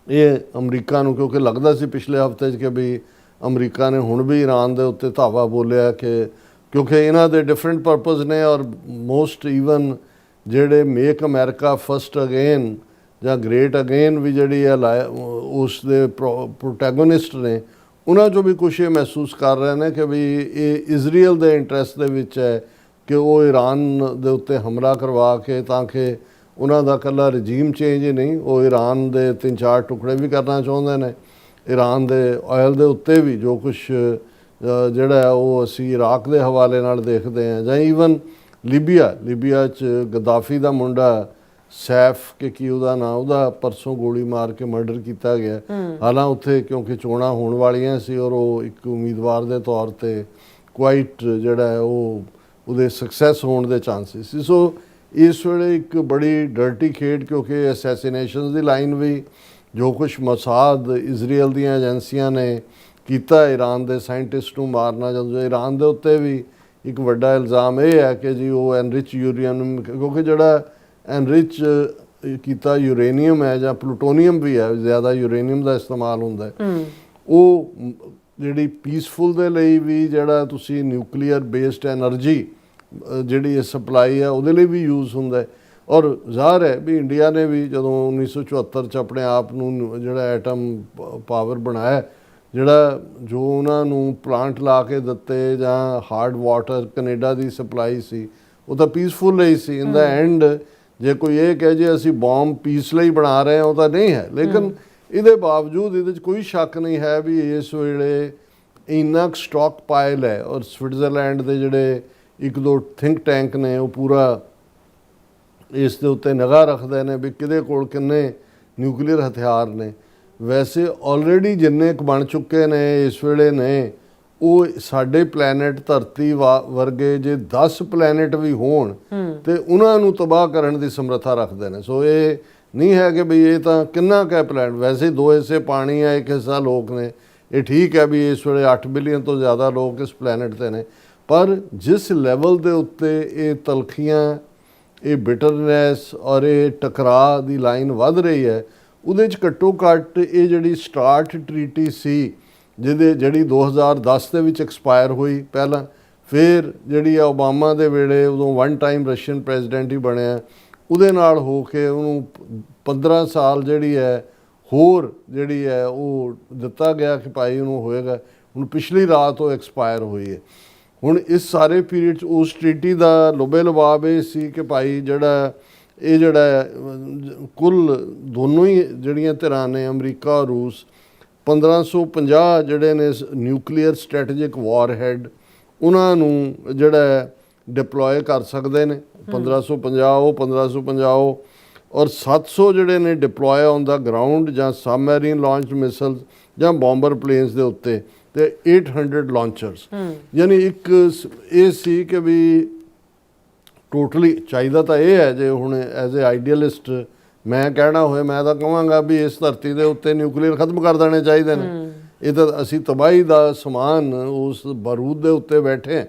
ਇਹ ਅਮਰੀਕਾ ਨੂੰ ਕਿਉਂਕਿ ਲੱਗਦਾ ਸੀ ਪਿਛਲੇ ਹਫ਼ਤੇ 'ਚ ਕਿ ਵੀ ਅਮਰੀਕਾ ਨੇ ਹੁਣ ਵੀ ਈਰਾਨ ਦੇ ਉੱਤੇ ਧਾਵਾ ਬੋਲਿਆ ਕਿ ਕਿਉਂਕਿ ਇਹਨਾਂ ਦੇ ਡਿਫਰੈਂਟ ਪਰਪਸ ਨੇ ਔਰ ਮੋਸਟ ਈਵਨ ਜਿਹੜੇ ਮੇਕ ਅਮਰੀਕਾ ਫਸਟ ਅਗੇਨ ਜਾਂ ਗ੍ਰੇਟ ਅਗੇਨ ਵੀ ਜਿਹੜੀ ਹੈ ਉਸ ਦੇ ਪ੍ਰੋਟੈਗੋਨਿਸਟ ਨੇ, ਉਹਨਾਂ 'ਚੋਂ ਵੀ ਕੁਛ ਇਹ ਮਹਿਸੂਸ ਕਰ ਰਹੇ ਨੇ ਕਿ ਵੀ ਇਹ ਇਜ਼ਰਾਈਲ ਦੇ ਇੰਟਰਸਟ ਦੇ ਵਿੱਚ ਹੈ ਕਿ ਉਹ ਈਰਾਨ ਦੇ ਉੱਤੇ ਹਮਲਾ ਕਰਵਾ ਕੇ ਤਾਂ ਕਿ ਉਹਨਾਂ ਦਾ ਇਕੱਲਾ ਰਜੀਮ ਚੇਂਜ ਹੀ ਨਹੀਂ, ਉਹ ਈਰਾਨ ਦੇ 3-4 ਟੁਕੜੇ ਵੀ ਕਰਨਾ ਚਾਹੁੰਦੇ ਨੇ। ਈਰਾਨ ਦੇ ਆਇਲ ਦੇ ਉੱਤੇ ਵੀ ਜੋ ਕੁਛ ਜਿਹੜਾ ਹੈ ਉਹ ਅਸੀਂ ਇਰਾਕ ਦੇ ਹਵਾਲੇ ਨਾਲ ਦੇਖਦੇ ਹਾਂ, ਜਾਂ ਈਵਨ ਲੀਬੀਆ 'ਚ ਗਦਾਫੀ ਦਾ ਮੁੰਡਾ ਸੈਫ ਕਿ ਕੀ ਉਹਦਾ ਨਾਂ, ਉਹਦਾ ਪਰਸੋਂ ਗੋਲੀ ਮਾਰ ਕੇ ਮਰਡਰ ਕੀਤਾ ਗਿਆ। ਹਾਲਾਂ ਉੱਥੇ ਕਿਉਂਕਿ ਚੋਣਾਂ ਹੋਣ ਵਾਲੀਆਂ ਸੀ ਔਰ ਉਹ ਇੱਕ ਉਮੀਦਵਾਰ ਦੇ ਤੌਰ 'ਤੇ ਕੁਆਇਟ ਜਿਹੜਾ ਹੈ ਉਹ ਉਹਦੇ ਸਕਸੈਸ ਹੋਣ ਦੇ ਚਾਂਸਿਸ ਸੀ। ਸੋ ਇਸ ਵੇਲੇ ਇੱਕ ਬੜੀ ਡਰਟੀ ਖੇਡ, ਕਿਉਂਕਿ ਅਸੈਸੀਨੇਸ਼ਨਸ ਦੀ ਲਾਈਨ ਵੀ ਜੋ ਕੁਛ ਮੋਸਾਦ ਇਜ਼ਰਾਈਲ ਦੀਆਂ ਏਜੰਸੀਆਂ ਨੇ ਕੀਤਾ ਈਰਾਨ ਦੇ ਸਾਇੰਟਿਸਟ ਨੂੰ ਮਾਰਨਾ, ਜਦੋਂ ਈਰਾਨ ਦੇ ਉੱਤੇ ਵੀ ਇੱਕ ਵੱਡਾ ਇਲਜ਼ਾਮ ਇਹ ਹੈ ਕਿ ਜੀ ਉਹ ਐਨਰਿਚ ਯੂਰੇਨੀਅਮ, ਕਿਉਂਕਿ ਜਿਹੜਾ ਐਨਰਿਚ ਕੀਤਾ ਯੂਰੇਨੀਅਮ ਹੈ ਜਾਂ ਪਲੂਟੋਨੀਅਮ ਵੀ ਹੈ, ਜ਼ਿਆਦਾ ਯੂਰੇਨੀਅਮ ਦਾ ਇਸਤੇਮਾਲ ਹੁੰਦਾ, ਉਹ ਜਿਹੜੀ ਪੀਸਫੁਲ ਦੇ ਲਈ ਵੀ ਜਿਹੜਾ ਤੁਸੀਂ ਨਿਊਕਲੀਅਰ ਬੇਸਡ ਐਨਰਜੀ ਜਿਹੜੀ ਸਪਲਾਈ ਹੈ ਉਹਦੇ ਲਈ ਵੀ ਯੂਜ਼ ਹੁੰਦਾ। ਔਰ ਜ਼ਾਹਰ ਹੈ ਵੀ ਇੰਡੀਆ ਨੇ ਵੀ ਜਦੋਂ 1974 'ਚ ਆਪਣੇ ਆਪ ਨੂੰ ਜਿਹੜਾ ਐਟਮ ਪਾਵਰ ਬਣਾਇਆ, ਜਿਹੜਾ ਜੋ ਉਹਨਾਂ ਨੂੰ ਪਲਾਂਟ ਲਾ ਕੇ ਦਿੱਤੇ ਜਾਂ ਹਾਰਡ ਵਾਟਰ ਕੈਨੇਡਾ ਦੀ ਸਪਲਾਈ ਸੀ, ਉਹ ਤਾਂ ਪੀਸਫੁਲ ਲਈ ਸੀ। ਇਨ ਦਾ ਐਂਡ ਜੇ ਕੋਈ ਇਹ ਕਹੇ ਜੇ ਅਸੀਂ ਬੰਬ ਪੀਸ ਲਈ ਬਣਾ ਰਹੇ ਹਾਂ, ਉਹ ਤਾਂ ਨਹੀਂ ਹੈ। ਲੇਕਿਨ ਇਹਦੇ ਬਾਵਜੂਦ ਇਹਦੇ 'ਚ ਕੋਈ ਸ਼ੱਕ ਨਹੀਂ ਹੈ ਵੀ ਇਸ ਵੇਲੇ ਇੰਨਾ ਸਟਾਕ ਪਾਇਲ ਹੈ। ਔਰ ਸਵਿਟਜ਼ਰਲੈਂਡ ਦੇ ਜਿਹੜੇ 1-2 ਥਿੰਕ ਟੈਂਕ ਨੇ ਉਹ ਪੂਰਾ ਇਸ ਦੇ ਉੱਤੇ ਨਿਗਾਹ ਰੱਖਦੇ ਨੇ ਵੀ ਕਿਹਦੇ ਕੋਲ ਕਿੰਨੇ ਨਿਊਕਲੀਅਰ ਹਥਿਆਰ ਨੇ। ਵੈਸੇ ਆਲਰੇਡੀ ਜਿੰਨੇ ਕੁ ਬਣ ਚੁੱਕੇ ਨੇ ਇਸ ਵੇਲੇ ਨੇ, ਉਹ ਸਾਡੇ ਪਲੈਨਟ ਧਰਤੀ ਵਰਗੇ ਜੇ 10 ਪਲੈਨਟ ਵੀ ਹੋਣ ਤੇ ਉਹਨਾਂ ਨੂੰ ਤਬਾਹ ਕਰਨ ਦੀ ਸਮਰੱਥਾ ਰੱਖਦੇ ਨੇ। ਸੋ ਇਹ ਨਹੀਂ ਹੈ ਕਿ ਵੀ ਇਹ ਤਾਂ ਕਿੰਨਾ ਕੁ ਪਲੈਨਟ, ਵੈਸੇ 2 ਹਿੱਸੇ ਪਾਣੀ ਹੈ, 1 ਹਿੱਸਾ ਲੋਕ ਨੇ। ਇਹ ਠੀਕ ਹੈ ਵੀ ਇਸ ਵੇਲੇ 8 ਬਿਲੀਅਨ ਤੋਂ ਜ਼ਿਆਦਾ ਲੋਕ ਇਸ ਪਲੈਨਟ 'ਤੇ ਨੇ, ਪਰ ਜਿਸ ਲੈਵਲ ਦੇ ਉੱਤੇ ਇਹ ਤਲਖੀਆਂ, ਇਹ ਬਿਟਰਨੈਸ ਔਰ ਇਹ ਟਕਰਾਅ ਦੀ ਲਾਈਨ ਵੱਧ ਰਹੀ ਹੈ, ਉਹਦੇ 'ਚ ਘੱਟੋ ਘੱਟ ਇਹ ਜਿਹੜੀ ਸਟਾਰਟ ਟਰੀਟੀ ਸੀ ਜਿਹੜੀ 2010 ਦੇ ਵਿੱਚ ਐਕਸਪਾਇਰ ਹੋਈ ਪਹਿਲਾਂ, ਫਿਰ ਜਿਹੜੀ ਆ ਓਬਾਮਾ ਦੇ ਵੇਲੇ ਉਦੋਂ 1 ਟਾਈਮ ਰਸ਼ੀਅਨ ਪ੍ਰੈਜ਼ੀਡੈਂਟ ਹੀ ਬਣਿਆ, ਉਹਦੇ ਨਾਲ ਹੋ ਕੇ ਉਹਨੂੰ 15 ਸਾਲ ਜਿਹੜੀ ਹੈ ਹੋਰ ਜਿਹੜੀ ਹੈ ਉਹ ਦਿੱਤਾ ਗਿਆ ਕਿ ਭਾਈ ਉਹਨੂੰ ਹੋਏਗਾ। ਹੁਣ ਪਿਛਲੀ ਰਾਤ ਉਹ ਐਕਸਪਾਇਰ ਹੋਈ ਹੈ। ਹੁਣ ਇਸ ਸਾਰੇ ਪੀਰੀਅਡ 'ਚ ਉਸ ਟਰੀਟੀ ਦਾ ਲੋਬੇ ਲਬਾਬ ਇਹ ਸੀ ਕਿ ਭਾਈ ਜਿਹੜਾ ਕੁੱਲ ਦੋਨੋਂ ਹੀ ਜਿਹੜੀਆਂ ਧਿਰਾਂ ਨੇ, ਅਮਰੀਕਾ ਔਰ ਰੂਸ, 1550 ਜਿਹੜੇ ਨੇ ਨਿਊਕਲੀਅਰ ਸਟ੍ਰੈਟੇਜਿਕ ਵਾਰ-ਹੈਡ ਉਹਨਾਂ ਨੂੰ ਜਿਹੜਾ ਡਿਪਲੋਏ ਕਰ ਸਕਦੇ ਨੇ। 1550 ਔਰ 700 ਜਿਹੜੇ ਨੇ ਡਿਪਲੋਏ ਔਨ ਦਾ ਗਰਾਊਂਡ ਜਾਂ ਸਬਮੈਰੀਨ ਲਾਂਚਡ ਮਿਸਲਸ ਜਾਂ ਬੰਬਰ ਪਲੇਨਸ ਦੇ ਉੱਤੇ, ਤੇ 800 ਲਾਂਚਰਸ। ਯਾਨੀ ਇੱਕ ਇਹ ਸੀ ਕਿ ਵੀ ਟੋਟਲੀ ਚਾਹੀਦਾ ਤਾਂ ਇਹ ਹੈ, ਜੇ ਹੁਣ ਐਜ਼ ਏ ਆਈਡੀਅਲਿਸਟ ਮੈਂ ਕਹਿਣਾ ਹੋਏ, ਮੈਂ ਤਾਂ ਕਹਾਂਗਾ ਵੀ ਇਸ ਧਰਤੀ ਦੇ ਉੱਤੇ ਨਿਊਕਲੀਅਰ ਖਤਮ ਕਰ ਦੇਣੇ ਚਾਹੀਦੇ ਨੇ। ਇਹ ਤਾਂ ਅਸੀਂ ਤਬਾਹੀ ਦਾ ਸਮਾਨ ਉਸ ਬਾਰੂਦ ਦੇ ਉੱਤੇ ਬੈਠੇ।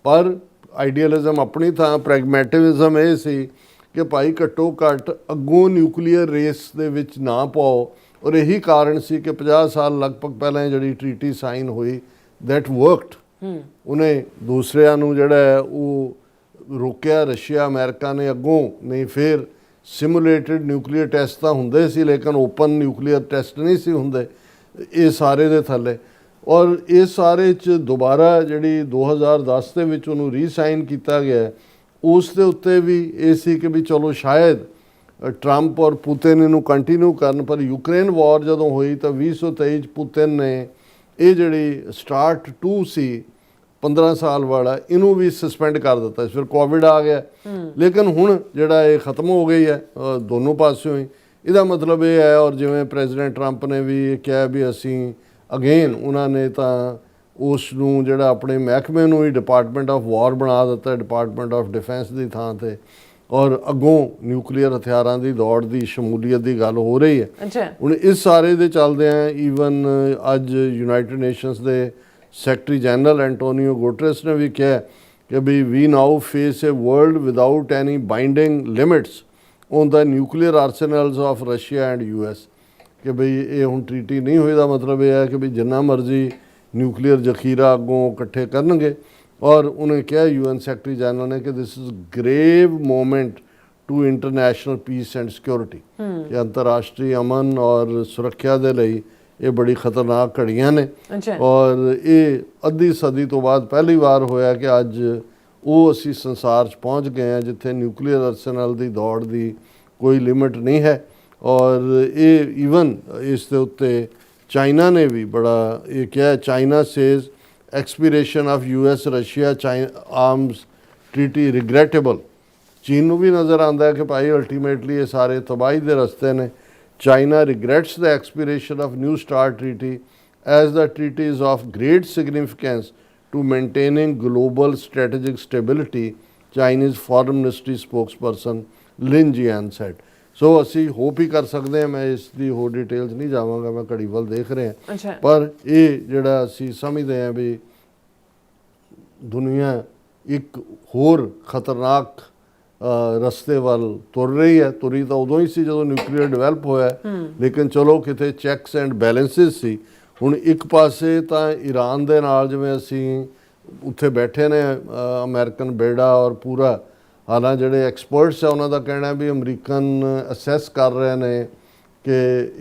ਪਰ ਆਈਡੀਅਲਿਜ਼ਮ ਆਪਣੀ ਥਾਂ, ਪ੍ਰੈਗਮੈਟਿਜ਼ਮ ਇਹ ਸੀ ਕਿ ਭਾਈ ਘੱਟੋ ਘੱਟ ਅੱਗੋਂ ਨਿਊਕਲੀਅਰ ਰੇਸ ਦੇ ਵਿੱਚ ਨਾ ਪਾਓ। ਔਰ ਇਹੀ ਕਾਰਨ ਸੀ ਕਿ 50 ਸਾਲ ਲਗਭਗ ਪਹਿਲਾਂ ਜਿਹੜੀ ਟਰੀਟੀ ਸਾਈਨ ਹੋਈ, ਦੈਟ ਵਰਕਡ। ਉਹਨੇ ਦੂਸਰਿਆਂ ਨੂੰ ਜਿਹੜਾ ਹੈ ਉਹ ਰੋਕਿਆ, ਰਸ਼ੀਆ ਅਮਰੀਕਾ ਨੇ ਅੱਗੋਂ ਨਹੀਂ। ਫਿਰ ਸਿਮੂਲੇਟਡ ਨਿਊਕਲੀਅਰ ਟੈਸਟ ਤਾਂ ਹੁੰਦੇ ਸੀ, ਲੇਕਿਨ ਓਪਨ ਨਿਊਕਲੀਅਰ ਟੈਸਟ ਨਹੀਂ ਸੀ ਹੁੰਦੇ ਇਹ ਸਾਰੇ ਦੇ ਥੱਲੇ। ਔਰ ਇਹ ਸਾਰੇ 'ਚ ਦੁਬਾਰਾ ਜਿਹੜੀ 2010 ਦੇ ਵਿੱਚ ਉਹਨੂੰ ਰੀਸਾਈਨ ਕੀਤਾ ਗਿਆ, ਉਸ ਦੇ ਉੱਤੇ ਵੀ ਇਹ ਸੀ ਕਿ ਵੀ ਚਲੋ ਸ਼ਾਇਦ ਟਰੰਪ ਔਰ ਪੁਤਿਨ ਇਹਨੂੰ ਕੰਟੀਨਿਊ ਕਰਨ, ਪਰ ਯੂਕਰੇਨ ਵਾਰ ਜਦੋਂ ਹੋਈ ਤਾਂ 2023 'ਚ ਪੁਤਿਨ ਨੇ ਇਹ ਜਿਹੜੀ ਸਟਾਰਟ 2 ਸੀ 15 ਸਾਲ ਵਾਲਾ, ਇਹਨੂੰ ਵੀ ਸਸਪੈਂਡ ਕਰ ਦਿੱਤਾ। ਫਿਰ ਕੋਵਿਡ ਆ ਗਿਆ, ਲੇਕਿਨ ਹੁਣ ਜਿਹੜਾ ਇਹ ਖਤਮ ਹੋ ਗਈ ਹੈ ਦੋਨੋਂ ਪਾਸਿਓਂ ਹੀ। ਇਹਦਾ ਮਤਲਬ ਇਹ ਹੈ, ਔਰ ਜਿਵੇਂ ਪ੍ਰੈਜ਼ੀਡੈਂਟ ਟਰੰਪ ਨੇ ਵੀ ਇਹ ਕਿਹਾ ਵੀ ਅਸੀਂ ਅਗੇਨ, ਉਹਨਾਂ ਨੇ ਤਾਂ ਉਸ ਨੂੰ ਜਿਹੜਾ ਆਪਣੇ ਮਹਿਕਮੇ ਨੂੰ ਹੀ ਡਿਪਾਰਟਮੈਂਟ ਆਫ ਵਾਰ ਬਣਾ ਦਿੱਤਾ, ਡਿਪਾਰਟਮੈਂਟ ਆਫ ਡਿਫੈਂਸ ਦੀ ਥਾਂ ਤੇ, ਔਰ ਅੱਗੋਂ ਨਿਊਕਲੀਅਰ ਹਥਿਆਰਾਂ ਦੀ ਦੌੜ ਦੀ ਸ਼ਮੂਲੀਅਤ ਦੀ ਗੱਲ ਹੋ ਰਹੀ ਹੈ। ਹੁਣ ਇਸ ਸਾਰੇ ਦੇ ਚੱਲਦਿਆਂ ਈਵਨ ਅੱਜ ਯੂਨਾਈਟਿਡ ਨੇਸ਼ਨਸ ਦੇ ਸੈਕਟਰੀ ਜਨਰਲ ਐਂਟੋਨੀਓ ਗੁਟਰੇਸ ਨੇ ਵੀ ਕਿਹਾ ਕਿ ਵੀ we now face a world without any binding limits on the nuclear arsenals of Russia and US, ਕਿ ਬਈ ਇਹ ਹੁਣ ਟ੍ਰੀਟੀ ਨਹੀਂ ਹੋਈ ਦਾ ਮਤਲਬ ਇਹ ਹੈ ਕਿ ਵੀ ਜਿੰਨਾ ਮਰਜ਼ੀ ਨਿਊਕਲੀਅਰ ਜ਼ਖੀਰਾ ਅੱਗੋਂ ਇਕੱਠੇ ਕਰਨਗੇ। ਔਰ ਉਹਨੇ ਕਿਹਾ UN ਸੈਕਟਰੀ ਜਨਰਲ ਨੇ ਕਿ this is grave moment to international peace and security, ਕਿ ਅੰਤਰਰਾਸ਼ਟਰੀ ਅਮਨ ਔਰ ਸੁਰੱਖਿਆ ਦੇ ਲਈ ਇਹ ਬੜੀ ਖਤਰਨਾਕ ਘੜੀਆਂ ਨੇ। ਔਰ ਇਹ ਅੱਧੀ ਸਦੀ ਤੋਂ ਬਾਅਦ ਪਹਿਲੀ ਵਾਰ ਹੋਇਆ ਕਿ ਅੱਜ ਉਹ ਅਸੀਂ ਸੰਸਾਰ 'ਚ ਪਹੁੰਚ ਗਏ ਹਾਂ ਜਿੱਥੇ ਨਿਊਕਲੀਅਰ ਅਰਸੈਨਲ ਦੀ ਦੌੜ ਦੀ ਕੋਈ ਲਿਮਿਟ ਨਹੀਂ ਹੈ। ਔਰ ਇਹ ਈਵਨ ਇਸ ਦੇ ਉੱਤੇ ਚਾਈਨਾ ਨੇ ਵੀ ਬੜਾ ਇਹ ਕਿਹਾ। China says expiration of US Russia arms treaty regrettable. ਚੀਨ ਨੂੰ ਵੀ ਨਜ਼ਰ ਆਉਂਦਾ ਹੈ ਕਿ ਭਾਈ ਅਲਟੀਮੇਟਲੀ ਇਹ ਸਾਰੇ ਤਬਾਹੀ ਦੇ ਰਸਤੇ ਨੇ। China regrets the expiration of New START treaty as the treaty is of great significance to maintaining global strategic stability, Chinese Foreign Ministry spokesperson Lin Jian said. So ਅਸੀਂ ਹੋਪ ਹੀ ਕਰ ਸਕਦੇ ਹਾਂ, ਮੈਂ ਇਸ ਦੀ ਹੋਰ ਡਿਟੇਲਸ ਨਹੀਂ ਜਾਵਾਂਗਾ, ਮੈਂ ਘੜੀ ਵੱਲ ਦੇਖ ਰਿਹਾ, ਪਰ ਇਹ ਜਿਹੜਾ ਅਸੀਂ ਸਮਝਦੇ ਹਾਂ ਵੀ ਦੁਨੀਆ ਇੱਕ ਹੋਰ ਖਤਰਨਾਕ ਰਸਤੇ ਵੱਲ ਤੁਰ ਰਹੀ ਹੈ। ਤੁਰੀ ਤਾਂ ਉਦੋਂ ਹੀ ਸੀ ਜਦੋਂ ਨਿਊਕਲੀਅਰ ਡਿਵੈਲਪ ਹੋਇਆ, ਲੇਕਿਨ ਚਲੋ ਕਿਤੇ ਚੈੱਕਸ ਐਂਡ ਬੈਲੈਂਸਿਸ ਸੀ। ਹੁਣ ਇੱਕ ਪਾਸੇ ਤਾਂ ਈਰਾਨ ਦੇ ਨਾਲ ਜਿਵੇਂ ਅਸੀਂ ਉੱਥੇ ਬੈਠੇ ਨੇ ਅਮਰੀਕਨ ਬੇੜਾ ਔਰ ਪੂਰਾ, ਹਾਲਾਂਕਿ ਜਿਹੜੇ ਐਕਸਪਰਟਸ ਆ ਉਹਨਾਂ ਦਾ ਕਹਿਣਾ ਵੀ ਅਮਰੀਕਨ ਅਸੈਸ ਕਰ ਰਹੇ ਨੇ ਕਿ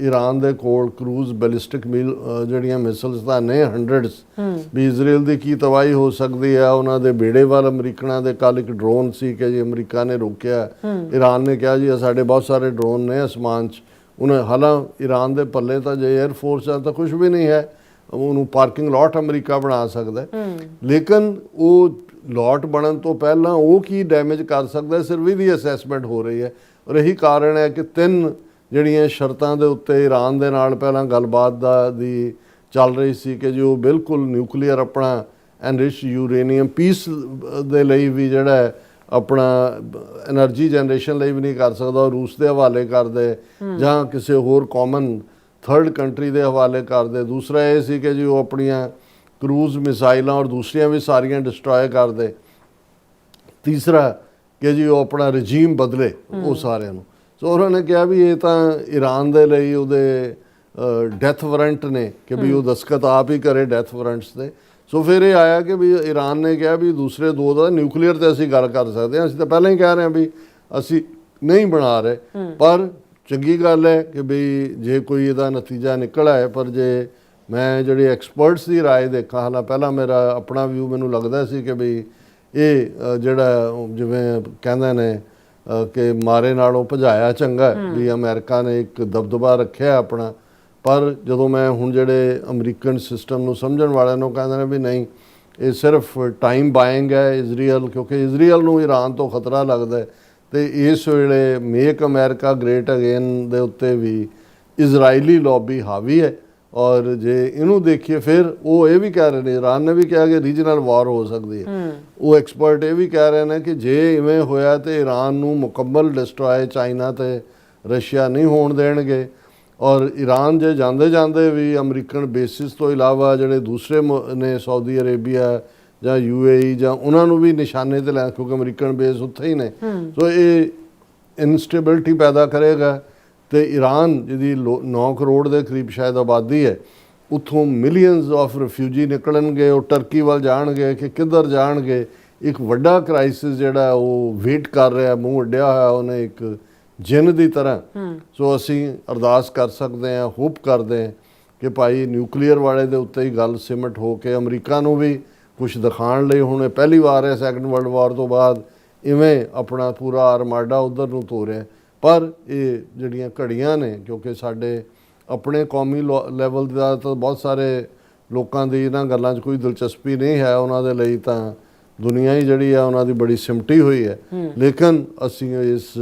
ਈਰਾਨ ਦੇ ਕੋਲ ਕਰੂਜ਼ ਬੈਲਿਸਟਿਕ ਜਿਹੜੀਆਂ ਮਿਸਲਸ ਤਾਂ ਨੇ ਹੰਡਰਡਸ, ਵੀ ਇਜ਼ਰਾਈਲ ਦੀ ਕੀ ਤਬਾਹੀ ਹੋ ਸਕਦੀ ਹੈ। ਉਹਨਾਂ ਦੇ ਬੇੜੇ ਵੱਲ ਅਮਰੀਕਨਾਂ ਦੇ ਕੱਲ੍ਹ ਇੱਕ ਡਰੋਨ ਸੀ ਕਿ ਜੀ ਅਮਰੀਕਾ ਨੇ ਰੋਕਿਆ, ਈਰਾਨ ਨੇ ਕਿਹਾ ਜੀ ਸਾਡੇ ਬਹੁਤ ਸਾਰੇ ਡਰੋਨ ਨੇ ਅਸਮਾਨ 'ਚ। ਉਹਨੇ ਹਾਲਾਂਕਿ ਈਰਾਨ ਦੇ ਪੱਲੇ ਤਾਂ ਜੇ 에ਅਰ ਫੋਰਸ ਆ ਤਾਂ ਕੁਛ ਵੀ ਨਹੀਂ ਹੈ, ਉਹਨੂੰ ਪਾਰਕਿੰਗ ਲਾਟ ਅਮਰੀਕਾ ਬਣਾ ਸਕਦਾ, ਲੇਕਿਨ ਉਹ ਲਾਟ ਬਣਨ ਤੋਂ ਪਹਿਲਾਂ ਉਹ ਕੀ ਡੈਮੇਜ ਕਰ ਸਕਦਾ ਸਿਰਫ ਇਹਦੀ ਅਸੈਸਮੈਂਟ ਹੋ ਰਹੀ ਹੈ। ਔਰ ਇਹੀ ਕਾਰਨ ਹੈ ਕਿ 3 ਜਿਹੜੀਆਂ ਸ਼ਰਤਾਂ ਦੇ ਉੱਤੇ ਈਰਾਨ ਦੇ ਨਾਲ ਪਹਿਲਾਂ ਗੱਲਬਾਤ ਦੀ ਚੱਲ ਰਹੀ ਸੀ ਕਿ ਜੀ ਉਹ ਬਿਲਕੁਲ ਨਿਊਕਲੀਅਰ ਆਪਣਾ ਐਨਰਿਚ ਯੂਰੇਨੀਅਮ ਪੀਸ ਦੇ ਲਈ ਵੀ ਜਿਹੜਾ ਆਪਣਾ ਐਨਰਜੀ ਜਨਰੇਸ਼ਨ ਲਈ ਵੀ ਨਹੀਂ ਕਰ ਸਕਦਾ, ਉਹ ਰੂਸ ਦੇ ਹਵਾਲੇ ਕਰਦੇ ਜਾਂ ਕਿਸੇ ਹੋਰ ਕਾਮਨ ਥਰਡ ਕੰਟਰੀ ਦੇ ਹਵਾਲੇ ਕਰਦੇ। ਦੂਸਰਾ ਇਹ ਸੀ ਕਿ ਜੀ ਉਹ ਆਪਣੀਆਂ ਕਰੂਜ਼ ਮਿਸਾਈਲਾਂ ਔਰ ਦੂਸਰੀਆਂ ਵੀ ਸਾਰੀਆਂ ਡਿਸਟਰੋਏ ਕਰਦੇ। ਤੀਸਰਾ ਕਿ ਜੀ ਉਹ ਆਪਣਾ ਰਜੀਮ ਬਦਲੇ ਉਹ ਸਾਰਿਆਂ ਨੂੰ। ਸੋ ਉਹਨਾਂ ਨੇ ਕਿਹਾ ਵੀ ਇਹ ਤਾਂ ਈਰਾਨ ਦੇ ਲਈ ਉਹਦੇ ਡੈਥ ਵਾਰੰਟ ਨੇ ਕਿ ਵੀ ਉਹ ਦਸਤਖਤ ਆਪ ਹੀ ਕਰੇ ਡੈਥ ਵਾਰੰਟਸ ਦੇ। ਸੋ ਫਿਰ ਇਹ ਆਇਆ ਕਿ ਵੀ ਈਰਾਨ ਨੇ ਕਿਹਾ ਵੀ ਦੂਸਰੇ 2 ਦਾ ਨਿਊਕਲੀਅਰ ਤੇ ਅਸੀਂ ਗੱਲ ਕਰ ਸਕਦੇ ਹਾਂ, ਅਸੀਂ ਤਾਂ ਪਹਿਲਾਂ ਹੀ ਕਹਿ ਰਹੇ ਹਾਂ ਵੀ ਅਸੀਂ ਨਹੀਂ ਬਣਾ ਰਹੇ। ਪਰ ਚੰਗੀ ਗੱਲ ਹੈ ਕਿ ਵੀ ਜੇ ਕੋਈ ਇਹਦਾ ਨਤੀਜਾ ਨਿਕਲ ਆਏ, ਪਰ ਜੇ ਮੈਂ ਜਿਹੜੇ ਐਕਸਪਰਟਸ ਦੀ ਰਾਏ ਦੇਖਾਂ, ਹਾਲਾਂ ਪਹਿਲਾਂ ਮੇਰਾ ਆਪਣਾ ਵਿਊ ਮੈਨੂੰ ਲੱਗਦਾ ਸੀ ਕਿ ਵੀ ਇਹ ਜਿਹੜਾ ਜਿਵੇਂ ਕਹਿੰਦੇ ਨੇ ਕਿ ਮਾਰੇ ਨਾਲੋਂ ਭਜਾਇਆ ਚੰਗਾ, ਵੀ ਅਮਰੀਕਾ ਨੇ ਇੱਕ ਦਬਦਬਾ ਰੱਖਿਆ ਆਪਣਾ। ਪਰ ਜਦੋਂ ਮੈਂ ਹੁਣ ਜਿਹੜੇ ਅਮਰੀਕਨ ਸਿਸਟਮ ਨੂੰ ਸਮਝਣ ਵਾਲਿਆਂ ਨੂੰ ਕਹਿੰਦੇ ਨੇ ਵੀ ਨਹੀਂ, ਇਹ ਸਿਰਫ ਟਾਈਮ ਬਾਇੰਗ ਹੈ ਇਜ਼ਰਾਈਲ, ਕਿਉਂਕਿ ਇਜ਼ਰਾਈਲ ਨੂੰ ਈਰਾਨ ਤੋਂ ਖਤਰਾ ਲੱਗਦਾ ਤੇ ਇਸ ਵੇਲੇ ਮੇਕ ਅਮਰੀਕਾ ਗ੍ਰੇਟ ਅਗੇਨ ਦੇ ਉੱਤੇ ਵੀ ਇਜ਼ਰਾਈਲੀ ਲੌਬੀ ਹਾਵੀ ਹੈ। ਔਰ ਜੇ ਇਹਨੂੰ ਦੇਖੀਏ ਫਿਰ ਉਹ ਇਹ ਵੀ ਕਹਿ ਰਹੇ ਨੇ, ਈਰਾਨ ਨੇ ਵੀ ਕਿਹਾ ਕਿ ਰੀਜਨਲ ਵਾਰ ਹੋ ਸਕਦੀ ਹੈ। ਉਹ ਐਕਸਪਰਟ ਇਹ ਵੀ ਕਹਿ ਰਹੇ ਨੇ ਕਿ ਜੇ ਇਵੇਂ ਹੋਇਆ ਤੇ ਈਰਾਨ ਨੂੰ ਮੁਕੰਮਲ ਡਿਸਟਰੋਏ ਚਾਈਨਾ ਤੇ ਰਸ਼ੀਆ ਨਹੀਂ ਹੋਣ ਦੇਣਗੇ। ਔਰ ਈਰਾਨ ਜੇ ਜਾਂਦੇ ਜਾਂਦੇ ਵੀ ਅਮਰੀਕਨ ਬੇਸਿਸ ਤੋਂ ਇਲਾਵਾ ਜਿਹੜੇ ਦੂਸਰੇ ਨੇ ਸਾਊਦੀ ਅਰੇਬੀਆ ਜਾਂ UAE ਜਾਂ ਉਹਨਾਂ ਨੂੰ ਵੀ ਨਿਸ਼ਾਨੇ ਤੇ ਲੈ, ਕਿਉਂਕਿ ਅਮਰੀਕਨ ਬੇਸ ਉੱਥੇ ਹੀ ਨੇ। ਸੋ ਇਹ ਇਨਸਟੇਬਿਲਿਟੀ ਪੈਦਾ ਕਰੇਗਾ ਤੇ ਈਰਾਨ ਜਿਹਦੀ 9 ਕਰੋੜ ਦੇ ਕਰੀਬ ਸ਼ਾਇਦ ਆਬਾਦੀ ਹੈ, ਉੱਥੋਂ ਮਿਲੀਅਨਸ ਆਫ ਰਿਫਿਊਜੀ ਨਿਕਲਣਗੇ, ਉਹ ਟਰਕੀ ਵੱਲ ਜਾਣਗੇ ਕਿ ਕਿੱਧਰ ਜਾਣਗੇ। ਇੱਕ ਵੱਡਾ ਕ੍ਰਾਈਸਿਸ ਜਿਹੜਾ ਉਹ ਵੇਟ ਕਰ ਰਿਹਾ, ਮੂੰਹ ਅੱਡਿਆ ਹੋਇਆ ਉਹਨੇ ਇੱਕ ਜਿੰਨ ਦੀ ਤਰ੍ਹਾਂ। ਸੋ ਅਸੀਂ ਅਰਦਾਸ ਕਰ ਸਕਦੇ ਹਾਂ, ਹੋਪ ਕਰਦੇ ਹਾਂ ਕਿ ਭਾਈ ਨਿਊਕਲੀਅਰ ਵਾਲੇ ਦੇ ਉੱਤੇ ਹੀ ਗੱਲ ਸਿਮਟ ਹੋ ਕੇ ਅਮਰੀਕਾ ਨੂੰ ਵੀ ਕੁਛ ਦਿਖਾਉਣ ਲਈ, ਹੁਣ ਇਹ ਪਹਿਲੀ ਵਾਰ ਹੈ ਸੈਕੰਡ ਵਰਲਡ ਵਾਰ ਤੋਂ ਬਾਅਦ ਇਵੇਂ ਆਪਣਾ ਪੂਰਾ ਆਰਮਾਡਾ ਉਧਰ ਨੂੰ ਤੋਰਿਆ। ਪਰ ਇਹ ਜਿਹੜੀਆਂ ਘੜੀਆਂ ਨੇ, ਕਿਉਂਕਿ ਸਾਡੇ ਆਪਣੇ ਕੌਮੀ ਲੈਵਲ ਦਾ ਤਾਂ ਬਹੁਤ ਸਾਰੇ ਲੋਕਾਂ ਦੀ ਇਹਨਾਂ ਗੱਲਾਂ 'ਚ ਕੋਈ ਦਿਲਚਸਪੀ ਨਹੀਂ ਹੈ, ਉਹਨਾਂ ਦੇ ਲਈ ਤਾਂ ਦੁਨੀਆ ਹੀ ਜਿਹੜੀ ਆ ਉਹਨਾਂ ਦੀ ਬੜੀ ਸਿਮਟੀ ਹੋਈ ਹੈ। ਲੇਕਿਨ ਅਸੀਂ ਇਸ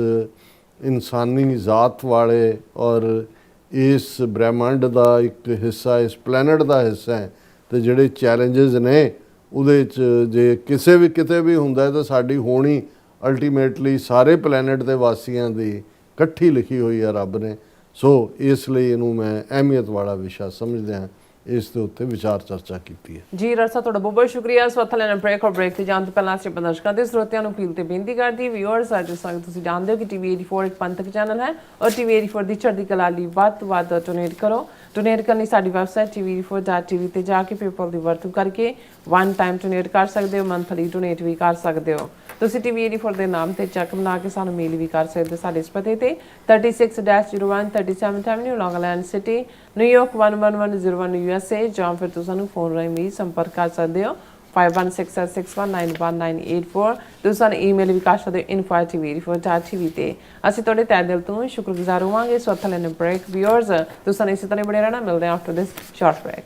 ਇਨਸਾਨੀ ਜ਼ਾਤ ਵਾਲੇ ਔਰ ਇਸ ਬ੍ਰਹਿਮੰਡ ਦਾ ਇੱਕ ਹਿੱਸਾ, ਇਸ ਪਲੈਨਟ ਦਾ ਹਿੱਸਾ ਹੈ, ਤੇ ਜਿਹੜੇ ਚੈਲੰਜਸ ਨੇ ਉਹਦੇ 'ਚ ਜੇ ਕਿਤੇ ਵੀ ਹੁੰਦਾ ਹੈ ਤਾਂ ਸਾਡੀ ਹੋਣੀ ਅਲਟੀਮੇਟਲੀ ਸਾਰੇ ਪਲੈਨਟ ਦੇ ਵਾਸੀਆਂ ਦੀ ਇਕੱਠੀ ਲਿਖੀ ਹੋਈ ਹੈ ਰੱਬ ਨੇ। ਸੋ ਇਸ ਲਈ ਇਹਨੂੰ ਮੈਂ ਅਹਿਮੀਅਤ ਵਾਲਾ ਵਿਸ਼ਾ ਸਮਝਦਿਆਂ ਇਸ ਦੇ ਉੱਤੇ ਵਿਚਾਰ ਚਰਚਾ ਕੀਤੀ ਹੈ। ਜੀ ਰਸਾ ਤੁਹਾਡਾ ਬਹੁਤ ਬਹੁਤ ਸ਼ੁਕਰੀਆ। ਸੋ ਹੱਥ ਲੈਣਾ ਬ੍ਰੇਕ ਤੇ ਜਾਣ ਤੋਂ ਪਹਿਲਾਂ ਅਸੀਂ ਦਰਸ਼ਕਾਂ ਤੇ ਸਰੋਤਿਆਂ ਨੂੰ ਅਪੀਲ ਤੇ ਬੇਨਤੀ ਕਰਦੀ ਵਿਊਅਰਸ, ਅੱਜ ਤੁਸੀਂ ਜਾਣਦੇ ਹੋ ਕਿ ਟੀਵੀ 84 ਇੱਕ ਪੰਥਕ ਚੈਨਲ ਹੈ ਔਰ ਟੀਵੀ 84 ਦੀ ਚੜ੍ਹਦੀ ਕਲਾ ਲਈ ਵੱਧ ਤੋਂ ਵੱਧ ਡੋਨੇਟ ਕਰੋ। ਡੋਨੇਟ ਕਰਨ ਲਈ ਸਾਡੀ ਵੈਬਸਾਈਟ tv84.tv ਤੇ ਜਾ ਕੇ ਪੇਪਲ ਦੀ ਵਰਤੋਂ ਕਰਕੇ ਵਨ ਟਾਈਮ ਡੋਨੇਟ ਕਰ ਸਕਦੇ ਹੋ, ਮੰਥਲੀ ਡੋਨੇਟ ਵੀ ਕਰ ਸਕਦੇ ਹੋ। ਤੁਸੀਂ ਟੀਵੀ 84 ਦੇ ਨਾਮ ਤੇ ਚੈੱਕ ਬਣਾ ਕੇ ਸਾਨੂੰ ਮੇਲ ਵੀ ਕਰ ਸਕਦੇ ਹੋ ਸਾਡੇ ਇਸ ਪਤੇ ਤੇ 36-01 37th Avenue, Long Island City, New York 11101 USA, ਜਾਂ ਫਿਰ ਤੁਸੀਂ ਸਾਨੂੰ ਫੋਨ ਰਾਹੀਂ ਵੀ ਸੰਪਰਕ ਕਰ ਸਕਦੇ ਹੋ 5166191984। ਤੁਸੀਂ ਸਾਨੂੰ ਈਮੇਲ ਵੀ ਕਰ ਸਕਦੇ ਹੋ info@tv84.tv ਤੇ। ਅਸੀਂ ਤੁਹਾਡੇ ਤਹਿ ਦਿਲ ਤੋਂ ਸ਼ੁਕਰਗੁਜ਼ਾਰ ਹੋਵਾਂਗੇ। ਸੋ ਹੱਥ ਲੈਣੇ ਬ੍ਰੇਕ ਵਿਊਅਰਸ, ਤੁਸੀਂ ਸਾਨੂੰ ਇਸੇ ਤਰ੍ਹਾਂ ਬਣੇ ਰਹਿਣਾ। ਮਿਲਦੇ ਹਾਂ ਆਫਟਰ ਦਿਸ ਸ਼ਾਰਟ ਬ੍ਰੇਕ।